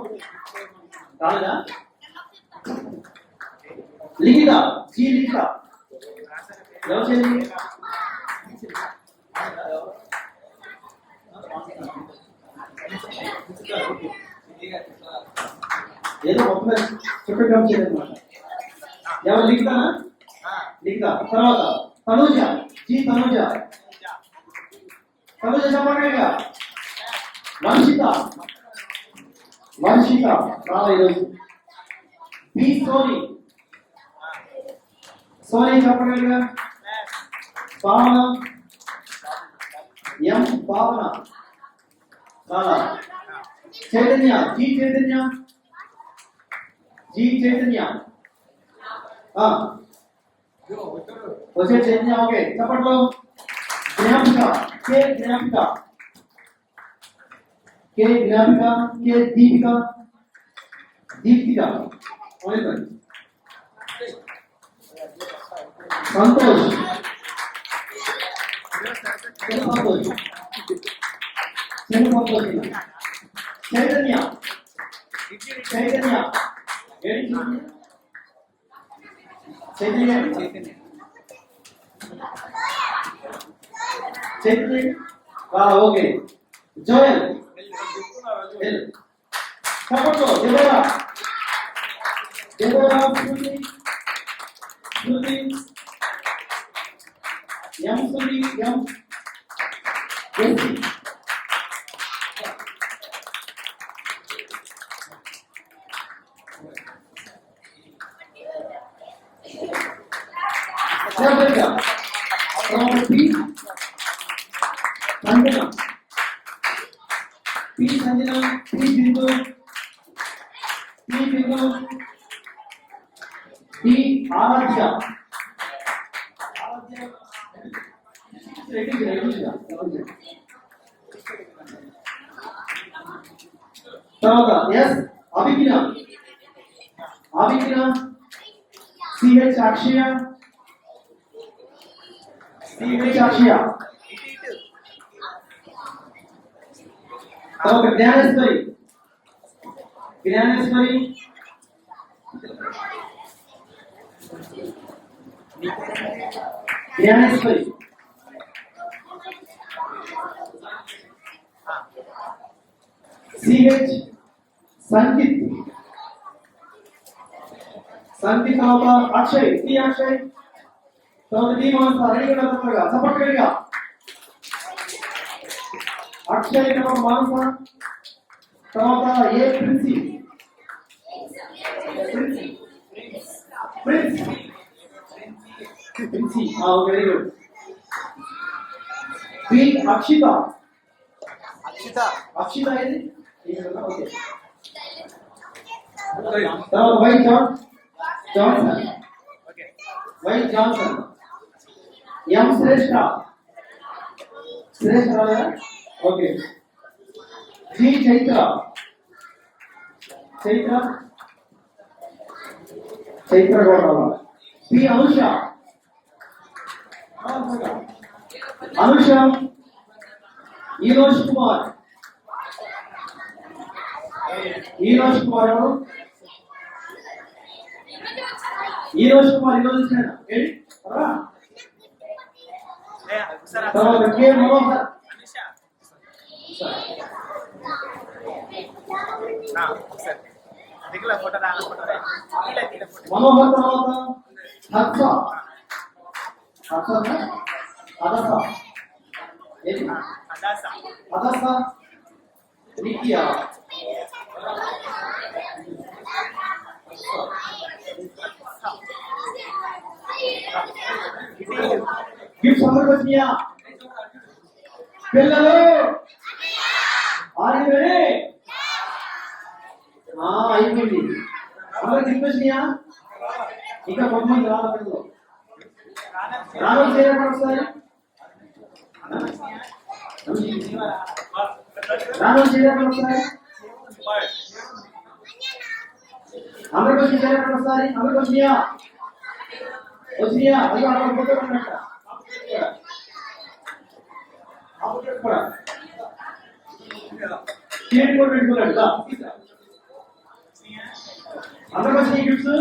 రాలేదా? లిఖిత. జీ లిఖిత ఎవరు చేయండి? ఏదో మొత్తం చుట్టూ చేయదన్నమాట. ఎవరు? లిఖితనా? లిఖిత. తర్వాత తనుజ. జీ తనుజ. తనుజ చెప్పండి. వంశిత. వంశిత రావాలి ఈరోజు. బి సోని. సోని చెప్పగలిగా. భావన. ఎం భావన రాలా. చైతన్య. జీ చైతన్య. జీ చైతన్య. వచ్చే చైతన్య. ఓకే చెప్పట్లో Jnapika. K Jnapika. K Jnapika. K Deepika. Deepika. Santosh. Santosh. Santosh. Chaitanya. Chaitanya. Chaitanya. Chaitanya. Okay Joel. Support. దేవరా Shruti Shruti M Suni M SC Sergio, P. Sanjana, P. Sanjana, P. Bindu, P. Bindu, P. Aradhya. Ready. తర్వాత ఎస్ అభిజ్ఞ సిహెచ్ అక్షయ తర్వాత జ్ఞానేశ్వరి సిహెచ్ సంకిత్ తర్వాత అక్షయ్ తర్వాత టీ మానస రెడీగా తప్పగా సపరేట్గా అక్షయ్ తర్వాత మానస తర్వాత A Princy very good B Akshita ఇది ఓకే తర్వాత Y Johnson M Shreshtha okay G Chaitra కూడా పి అనుష ఈరోజ్ కుమార్ ఎవరు ఈరోజ్ ఇచ్చాడు తర్వాత కే మనోహర్ తర్వాత అదస నికియా గిఫ్ట్స్ అందరికి వచ్చినాయా పిల్లలు అయిపోయింది అందరికి గిఫ్ట్ వచ్చినాయా ఇంకా కొంతమంది రావాలి పిల్లలు చేయాలి ఒకసారి చేయాలి ఒకసారి అందరికి వచ్చి చేయాలి ఒకసారి అందరికి వచ్చినాయా అయ్యో అక్కడ ఫోటో ఉన్నట్ట పెట్టుకోలేదు అందరికి వచ్చిన గిఫ్ట్స్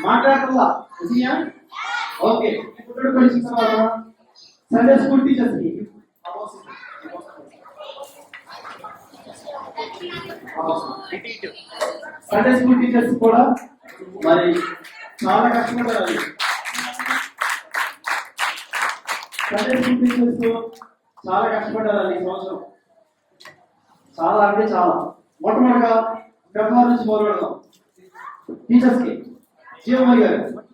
మాట్లాడుతుందా వచ్చినాయా ఓకే ఇప్పుడు కొంచెం సండే స్కూల్ టీచర్స్ కి సండే స్కూల్ టీచర్స్ కూడా మరి చాలా కష్టపడాలి సండే స్కూల్ టీచర్స్ చాలా కష్టపడాలి ఈ సంవత్సరం చాలా అంటే చాలా మొట్టమొదటిగా ఫిబ్రవరి నుంచి మొదలు పెడదాం టీచర్స్ కి జీవమణి గారు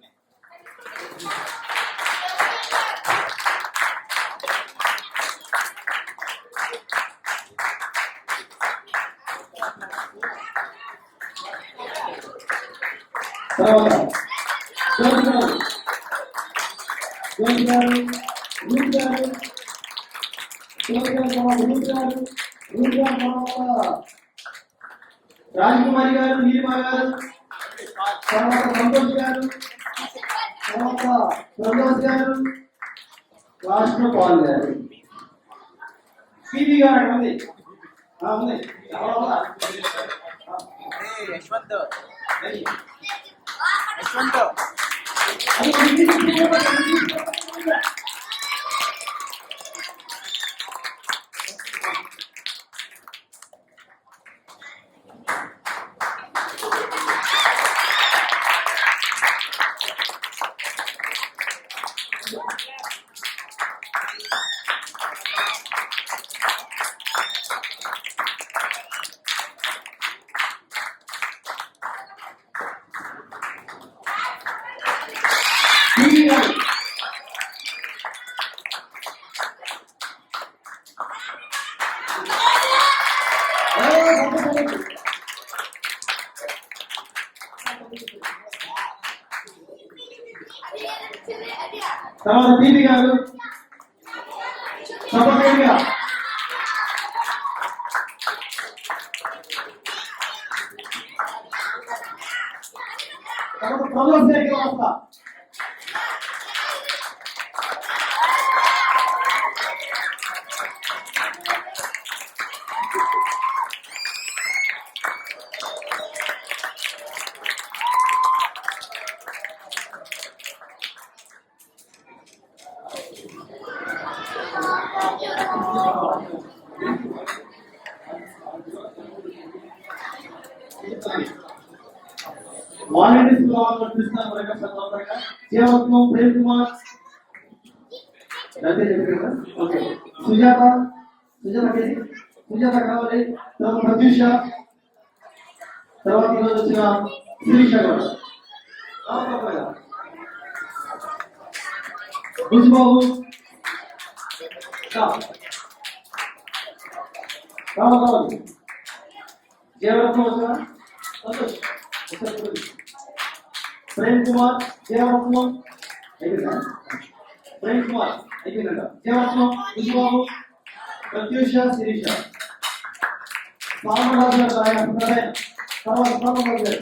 తర్వాత రాజకుమారి గారు నీలిమా గారు తర్వాత సంతోష్ గారు తర్వాత ప్రదోష్ గారు లాస్ట్ లో పాల్ గారు పీవీ గారు అక్కడ ఉంది యశ్వంత్ గారు. తర్వాత టీవీ గారు సభ్యుడిగా తర్వాత ప్రమోద్ గారికి వస్తా. వాలంటీర్స్ కృష్ణ జీవత్వం ప్రేమ్ కుమార్ ఓకే సుజాత సుజాత కావాలి. తర్వాత ప్రత్యూష, తర్వాత ఈరోజు వచ్చిన శిరీష గారు, భుజ్బాబు, కావాలి జీవరత్నం వచ్చిన సంతోష్, ప్రేమ్ కుమార్ జీవరత్నం అయిపోయిందా? ప్రేమ్ కుమార్ అయిపోయిందంట. జీవరత్నం, భుజ్బాబు, ప్రత్యూష, శిరీష, సామరాజు గారు ఆయన తర్వాత సామరాజు గారు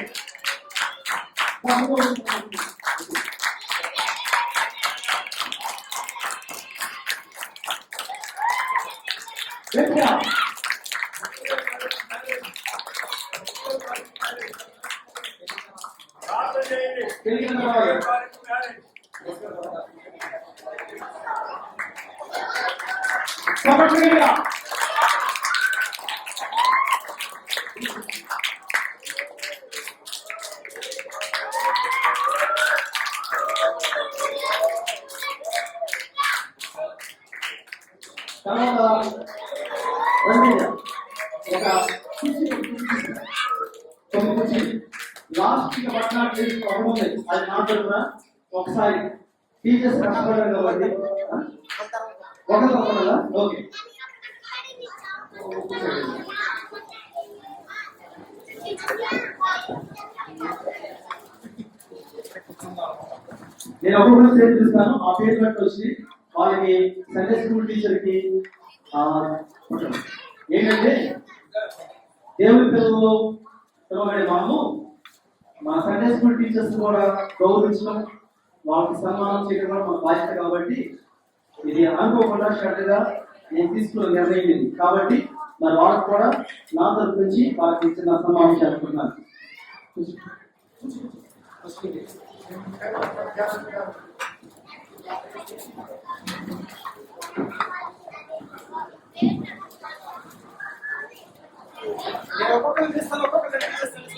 లాస్ట్ పట్టణాలు అది మాట్లాడుతున్నా ఒకసారి టీచర్స్ కష్టపడారు కాబట్టి ఒకదా ఓకే. నేను ఒక్కొక్కరు పేరు చూస్తాను. ఆ పేరు బట్టి వచ్చి వాళ్ళకి సండే స్కూల్ టీచర్ కి ఏంటంటే దేవుడి పిల్లలు పిలవబడే మనము మన సండే స్కూల్ టీచర్స్ కూడా గౌరవించడం, వాళ్ళకి సన్మానం చేయడం కూడా మన బాధ్యత. కాబట్టి ఇది అనుకోకుండా శ్రద్ధగా నేను తీసుకున్న నిర్ణయం ఇది. కాబట్టి మరి వాళ్ళకి కూడా నా తరపు నుంచి వాళ్ళకి ఇచ్చిన సన్మానం చేస్తున్నాను. ఒక్కొక్కరు చేస్తాను, ఒక్కొక్కరు చేస్తాను.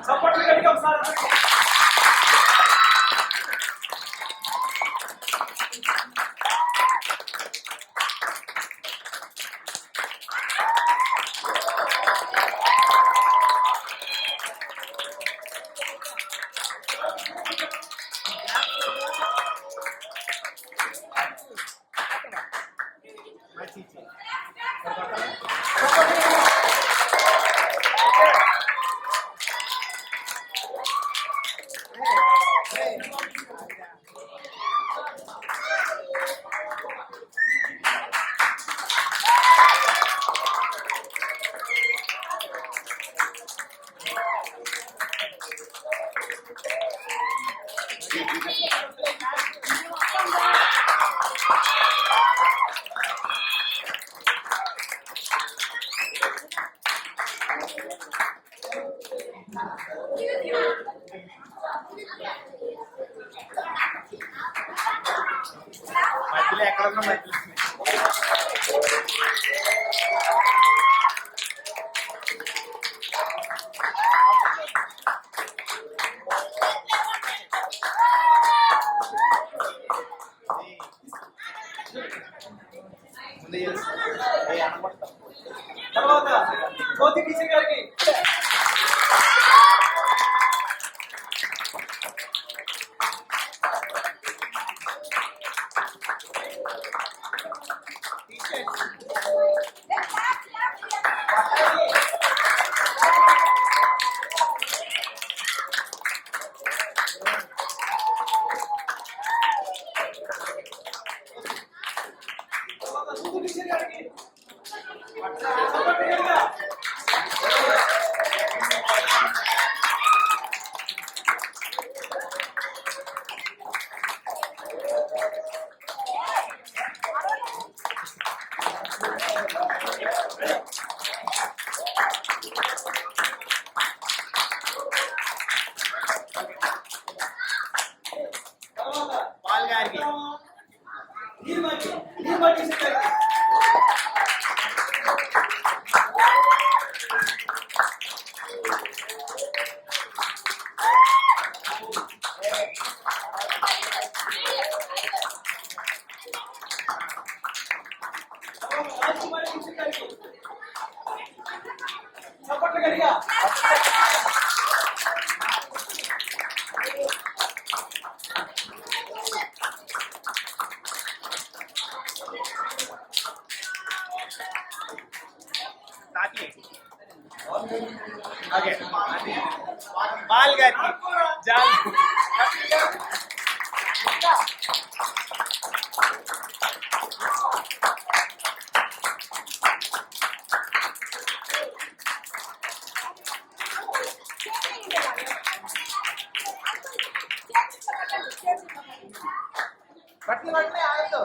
చప్పట్లు గట్టిగా ఒకసారి. తర్వాత జ్యోతి టీచర్ గారికి జ్యోతి టీచర్ గారికి చెప్పండి గట్టిగా. తర్వాత నిర్మల్ టీచర్ గారికి రాజకుమారి టీచర్ గారికి చప్పట్లు గట్టిగా. బాల్ గారికి జాల్ పట్ల ఆಯ್ತು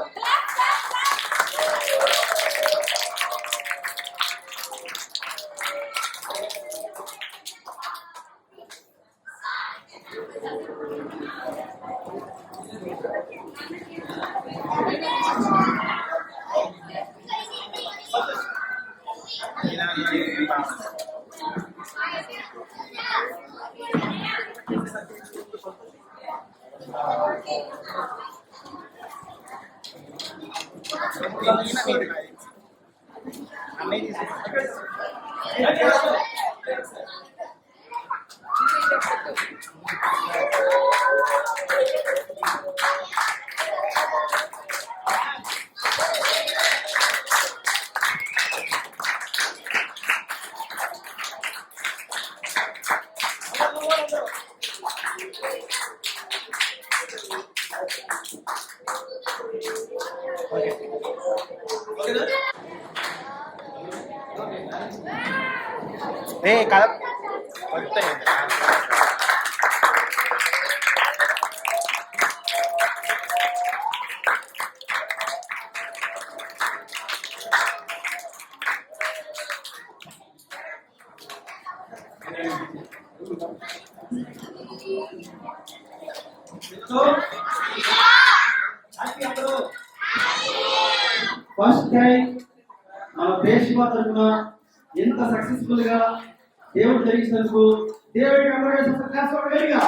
కదా ఫస్ట్ టైం మన దేశం తరఫున ఎంత సక్సెస్ఫుల్ గా దేవుడు జరిగినందుకు దేవుడికి అందరూ క్లాస్ వేడిగా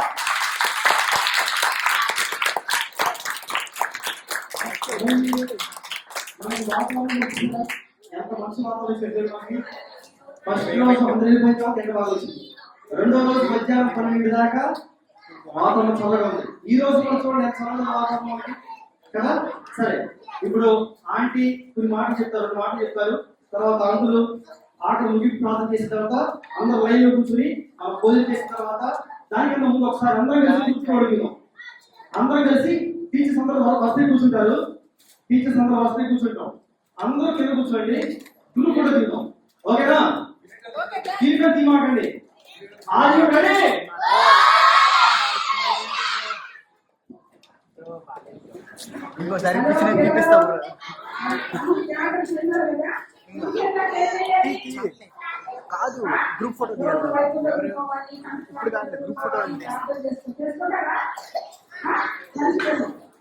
మనకి వాతావరణం ఎంత మంచి వాతావరణం చెప్పారు మనకి ఫస్ట్ రోజు అందరి పోయిన ఎంత బాగా వచ్చింది రెండో రోజు మధ్యాహ్నం 12 దాకా వాతావరణం చల్లగా ఉంది ఈ రోజు కూడా చూడండి ఎంత చల్లగా వాతావరణం ఉంది కదా సరే ఇప్పుడు ఆంటీ కొన్ని మాటలు చెప్తారు రెండు మాటలు చెప్తారు తర్వాత అంకులు ఆట ముగింపు ప్రార్థన చేసిన తర్వాత అందరూ లైన్ లో కూర్చుని భోజనం చేసిన తర్వాత దానికన్నా ముందు ఒకసారి అందరం కలిసి కూర్చోవడం అందరం కలిసి టీచర్స్ అందరూ వస్తే కూర్చుంటారు టీచర్స్ అందరూ వస్తే కూర్చుంటాం అందరూ కింద కూర్చోండి గ్రూప్ కూడా తింటాం ఓకేనా దీనికన్నా తీమాకండి ఆది రెడీ ఇంకోసారి చూపిస్తాం కాదు గ్రూప్ ఫోటో ఇప్పుడు కాదు గ్రూప్ ఫోటో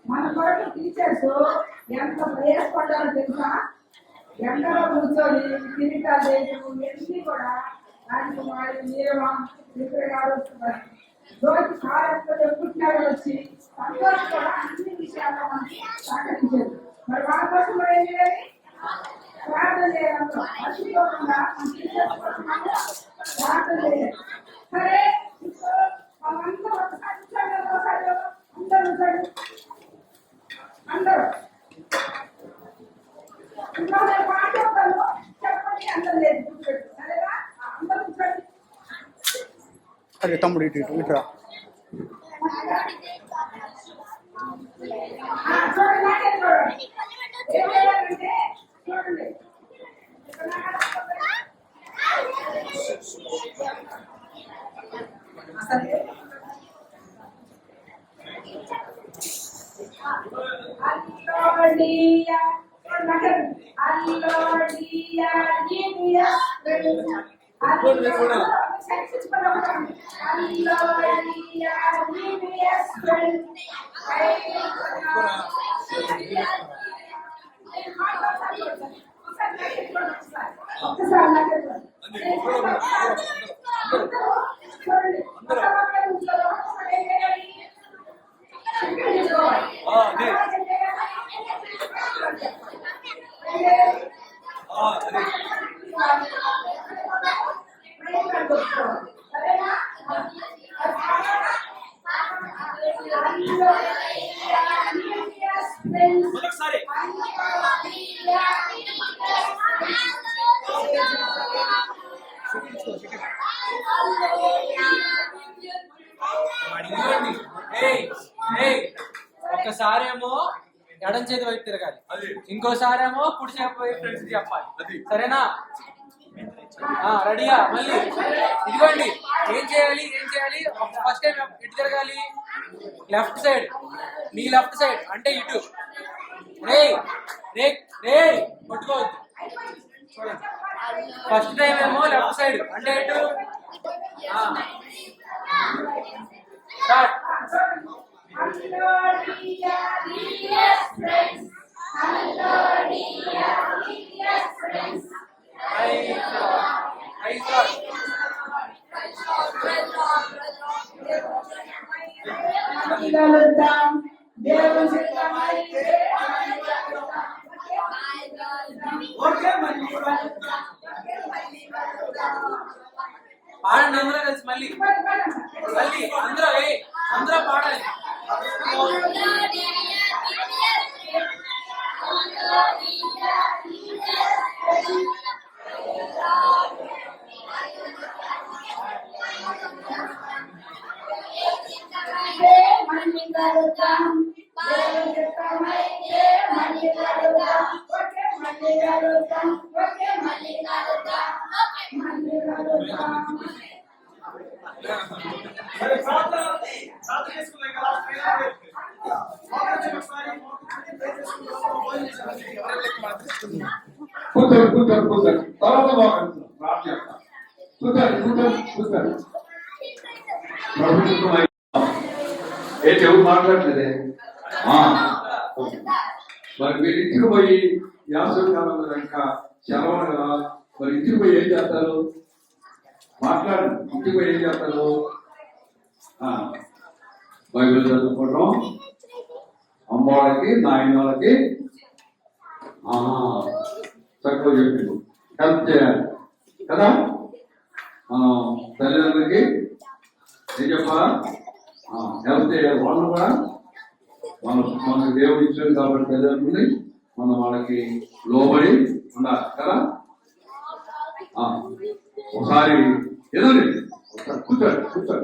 మన కొరకు టీచర్స్ ఎంత ప్రయాసపడ్డారో తెలుసా ఎండలో కూర్చొని తిరిగాలు చేయడం ఎన్ని కూడా రాజకుమారి నీరవ మిత్ర గారు రోజు కార్యక్రమం పుట్టినాడు వచ్చి సంతోషం కూడా అన్ని విషయాల్లో మనకి సహకరించారు మరి వాళ్ళ కోసం కూడా ఏం చేయాలి ప్రార్థన చేయాలి మర్చిపోకుండా మనం తీసేసుకుంటున్నాము. ప్రార్థన చేయాలి. సరే ఇప్పుడు మనంతా ఒకసారి కూర్చోండి, ఒకసారి అందరూ కూర్చోండి. అందరూ ఇంకా నేను పాట చెప్తాను, చెప్పండి. అందరూ లేదు కూర్చోండి, సరేనా? అందరూ కూర్చోండి. అరే తమ్ముడు ఇటు ఇటు ఇటురా. చూడండి, నాకే చూడండి. ఏం చేయాలంటే చూడండి. Allodia, Allodia, genius, Allodia, genius, ఒకసారి ఒక్కసారేమో ఎడం చేతి వైపు తిరగాలి, ఇంకోసారేమో కుడి చేతి వైపు ఫ్రెండ్స్ చెప్పాలి. సరేనా? రెడీయా? మళ్ళీ ఇదిగోండి. ఏం చేయాలి? ఫస్ట్ టైం ఎటు తిరగాలి? Left side. మీ లెఫ్ట్ సైడ్ అంటే ఇటు. రే రే రే కొట్టుకోవద్దు. చూడండి, ఫస్ట్ టైం ఏమో లెఫ్ట్ సైడ్ అంటే ఇటు. Start. Allodia, genius, friends. Allodia, genius, friends. కలుద్దాం, దేవుని చిత్తమైతే కలుద్దాం. ఓకే మళ్ళీ పాడండి అందరూ కలిసి. మళ్ళీ అందరూ పాడాలి. మళ్ళీ కలుద్దాం, దేవుని చిత్తమైతే మళ్ళీ కలుద్దాం. ఓకే మళ్ళీ కలుద్దాం, ఓకే మళ్ళీ కలుద్దాం, మళ్ళీ కలుద్దాం. మరి ప్రార్థన చేసుకున్నాం కదా. కూర్చోండి. తర్వాత బాగుంటుంది. ప్రార్థన చేస్తాం. కూర్చోండి. ఏంటి ఎవరు మాట్లాడలేదే? మరి మీరు ఇంటికి పోయి యాసకాలం కనుక సెలవులు కదా, మరి ఇంటికి పోయి ఏం చేస్తారు? మాట్లాడండి. ఇంటికి పోయి ఏం చేస్తారు? బైబిల్ చదువుకోవడం, అమ్మవాళ్ళకి నాయన వాళ్ళకి చక్కగా చెప్పింది హెల్ప్ చేయాలి కదా. తల్లిదండ్రులకి ఏం చెప్పాలా? హెల్ప్ చేయాలి. వాళ్ళు కూడా మనకు దేవుడు ఇచ్చాడు కాబట్టి తల్లిదండ్రులని మనం వాళ్ళకి లోబడి ఉండాలి కదా. ఒకసారి ఎదురు కూర్చోండి.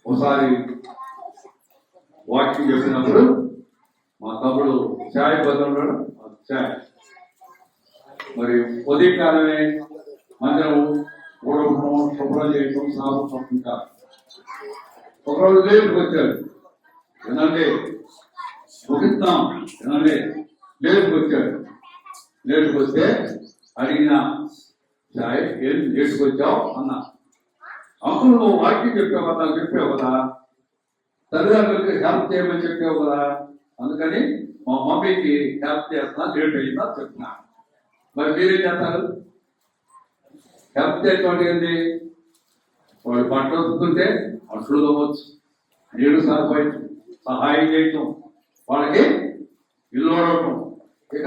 ఒకసారి వాకింగ్ చెప్పినప్పుడు మా తమ్ముడు ఛాయ్ బదులు ఛాయ్ మరి ఉదయకాలమే మందిరం ఊడవడం, శుభ్రం చేయటం, సాగు పంపించాలి. ఒకరోజు లేటుకు వచ్చాడు. ఏనండి ముగిస్తాం, ఏనండి లేటుకు వచ్చాడు. లేటుకు వస్తే అడిగిన ఛాయ్ ఏం లేటుకు వచ్చావు అన్నా. అప్పుడు నువ్వు వాక్యం చెప్పావు కదా, తల్లిదండ్రులకి హెల్ప్ చేయమని చెప్పావు కదా, అందుకని మా మమ్మీకి హెల్ప్ చేస్తున్నా, లేట్ అయిందా చెప్తున్నా. మరి మీరేం చేస్తారు? హెల్ప్ చేయటం ఏంటి? వాళ్ళు పంటలు వస్తుంటే అట్లు తవ్వచ్చు, నీళ్లు సహాయం చేయటం, వాళ్ళకి ఇల్లు ఓడటం, ఇక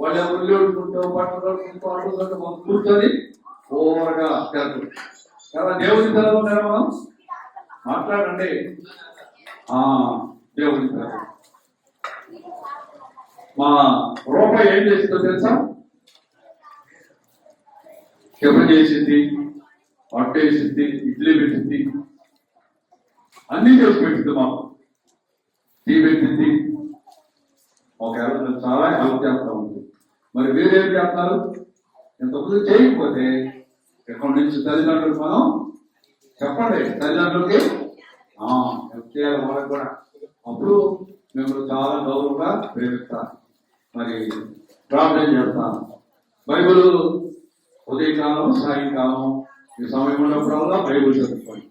వాళ్ళు ఎవరు లేడుకుంటూ బట్టలు అటు మనం కూర్చొని ఓవర్గా చేస్తారు కదా. దేవుని పిల్లలు ఉన్నారా మనం? మాట్లాడండి. దేవుని పిల్లలు. మా రూపాయి ఏం చేసిందో తెలుసా? టిఫిన్ చేసింది, వంట వేసింది, ఇడ్లీ పెట్టింది, అన్ని చేసి పెట్టింది. మాకు టీ పెట్టింది. ఒక చాలా హెల్ప్ చేస్తా ఉంది. మరి మీరేం చేస్తారు? ఇంతకుముందు చేయకపోతే ఎక్కడి నుంచి తల్లిదండ్రులకు మనం చెప్పండి. తల్లిదండ్రులకి హెల్ప్ చేయాలి వాళ్ళకి కూడా. అప్పుడు మిమ్మల్ని చాలా గౌరవంగా ప్రేమిస్తాను. మరి ప్రార్థన చేస్తాను. బైబిల్ ఉదయకాలం సాయంకాలం ఈ సమయం ఉన్నప్పుడల్లా బైబిల్ చదువుకోండి.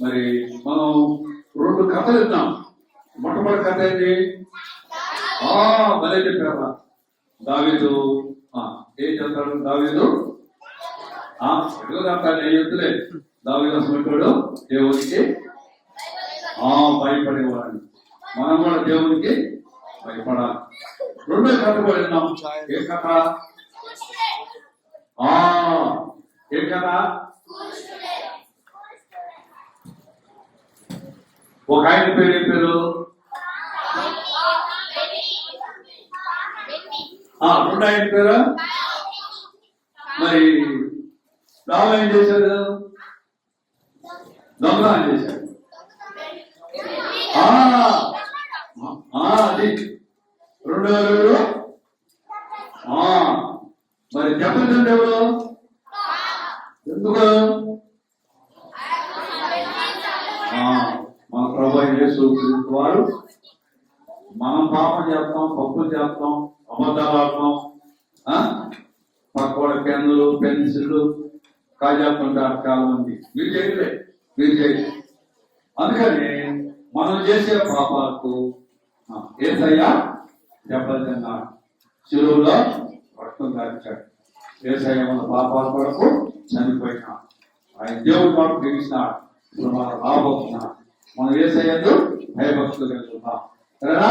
మరి మనం 2 కథలు విన్నాం. మొట్టమొదటి కథ ఏంటి? భలే చెప్పారా? దావీదు ఏం చెప్తాడు? దావీదు ఎదుగు చెప్తాడు. ఏం చెప్తలే. దావీదు అసలు దేవునికి భయపడేవాడిని. మనం కూడా దేవునికి భయపడాలి. 2వ కథ కూడా విన్నాం. ఏ కథ? ఏ కథ? ఒక ఆయన పేరు ఏం పేరు? 2 ఆయన పేరు. మరి రావు ఏం చేశాడు? దొంగ అని చేశాడు. అది 2 మరి చెప్పండి ఎవరు? ఎందుకు? మన ప్రభు యేసు క్రీస్తు వారు మనం పాపం చేస్తాం, తప్పులు చేస్తాం, అబద్ధాలు ఆడతాం, పక్కవాడ పెన్నులు పెన్సిళ్ళు కాజేస్తుంటారు చాలా మంది. మీరు చేయలేదు. అందుకని మనం చేసే పాపాలకు యేసయ్య దెబ్బతిన్నా శిలువలో రక్తం కాల్చాడు. యేసయ్య మన పాపాల కొరకు చనిపోయినా ఆయన దేవుడి కొరకు గెలిచినాడు. ఇప్పుడు మనం రాబోతున్నాం. మనం యేసయ్యను భయభక్తులు కలుగుతాం. సరేనా?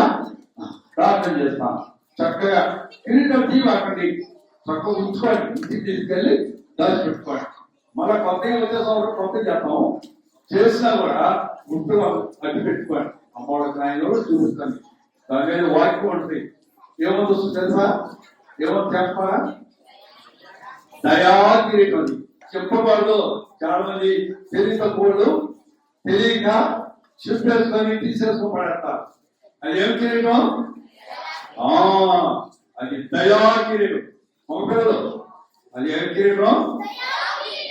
ప్రార్థన చేస్తాం. చక్కగా కిరీటం తీవాకండి, చక్కగా ఉంచుకోండి. ఇంటికి తీసుకెళ్ళి దాచిపెట్టుకోండి. మళ్ళీ కొత్తగా వచ్చే సంవత్సరం కొత్త చేస్తాం. చేసినా కూడా గుర్తుగా అడ్డు పెట్టుకోండి. అమ్మవాళ్ళకి ఆయన చూపిస్తుంది. దాని మీద వాక్యం ఉంటుంది. ఏమో తెలుసా? ఏమో చెప్పాలా? దయా కిరీటం చెప్పబడదు. చాలా మంది తెలియకపోవడం తెలియక చెప్పేసుకొని తీసేసుకోబడతారు. అది ఏం కిరీటం? అది దయా కిరీటం. మొక్కలు అది ఏం కిరీటం?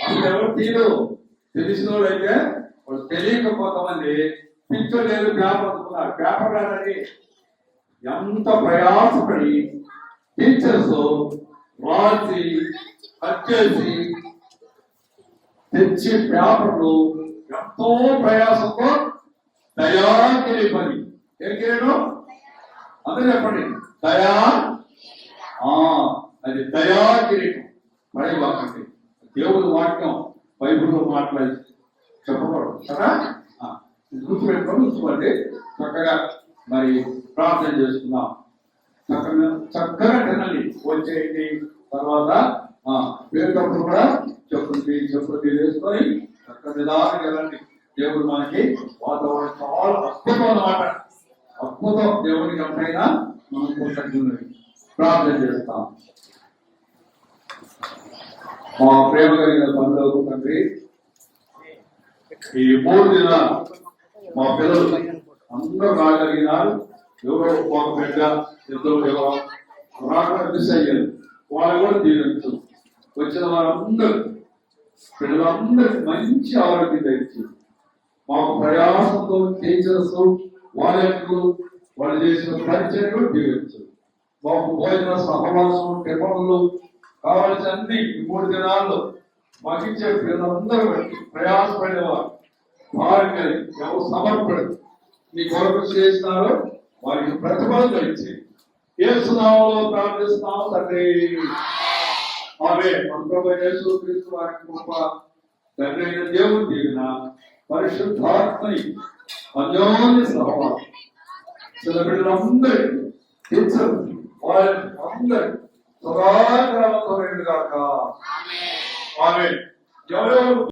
అసలు ఎవరు తీరు? తెలిసిన వాళ్ళైతే వాళ్ళు తెలియక కొంతమంది పిక్చర్ లేదు పేపర్ అనుకున్నారు. పేపర్ రాదని ఎంత ప్రయాసపడి టీచర్స్ రాసి కట్ చేసి తెచ్చి పేపర్లు ఎంతో ప్రయాసంతో దయాగిరి పని. ఏం కిరీటం? అందరూ చెప్పండి. దయా అది దయా కిరీటం. పడే వాక్యం దేవుడి వాక్యం బైబిల్లో మాట్లాడి చెప్పకూడదు కదా. గుర్తుపెట్టుకొని చూసుకోండి. చక్కగా మరి ప్రార్థన చేసుకుందాం. చక్కగా తినండి. వచ్చేయండి. తర్వాత పేరుకప్పుడు కూడా చెప్పులు వేసుకొని చక్కగా నిదానంగా వెళ్ళండి. దేవుడు మనకి వాతావరణం చాలా అద్భుతం అన్నమాట. అద్భుతం. దేవుడికి ఎంతైనా మనం కోరుకుంటున్నది. ప్రార్థన చేస్తాం. మా ప్రేమ కలిగిన పనులకు తండ్రి, ఈ 3 దినాలు మా పిల్లలు అందరూ రాగలిగినారు. ఎవరో ఒక బిడ్డ ఇద్దరు ఎవరో రాకుండా మిస్ అయ్యారు. వాళ్ళు కూడా దీవించు. వచ్చిన వారందరూ పిల్లలందరికీ మంచి ఆరోగ్యం తెచ్చి మాకు ప్రయాసంతో టీచర్స్ వాలంటీర్లు వాళ్ళు చేసిన పరిచయం కూడా దీవించు. మాకు భోజన సహవాసం టిఫన్లు కావాల్సిన అన్ని 3 దినాల్లో మాకు ఇచ్చే పిల్లలందరూ ప్రయాసపడేవారు. వారికి ఎవరు సమర్పడి నీ కొరకు చేసినారో వారికి ప్రతిఫలం ఇచ్చి యేసు నామములో ప్రార్థిస్తున్నాము తండ్రి. ఆమేన్. మన ప్రభువైన యేసు క్రీస్తు వారి కృప, తండ్రి అయిన దేవుని దీవెన, పరిశుద్ధాత్మని అన్యోన్య సహవాసం బిడ్డలందరికీ టీచర్ వారి అందరూ సదాకాలంతో కాక ఆమె ఎవరెవరు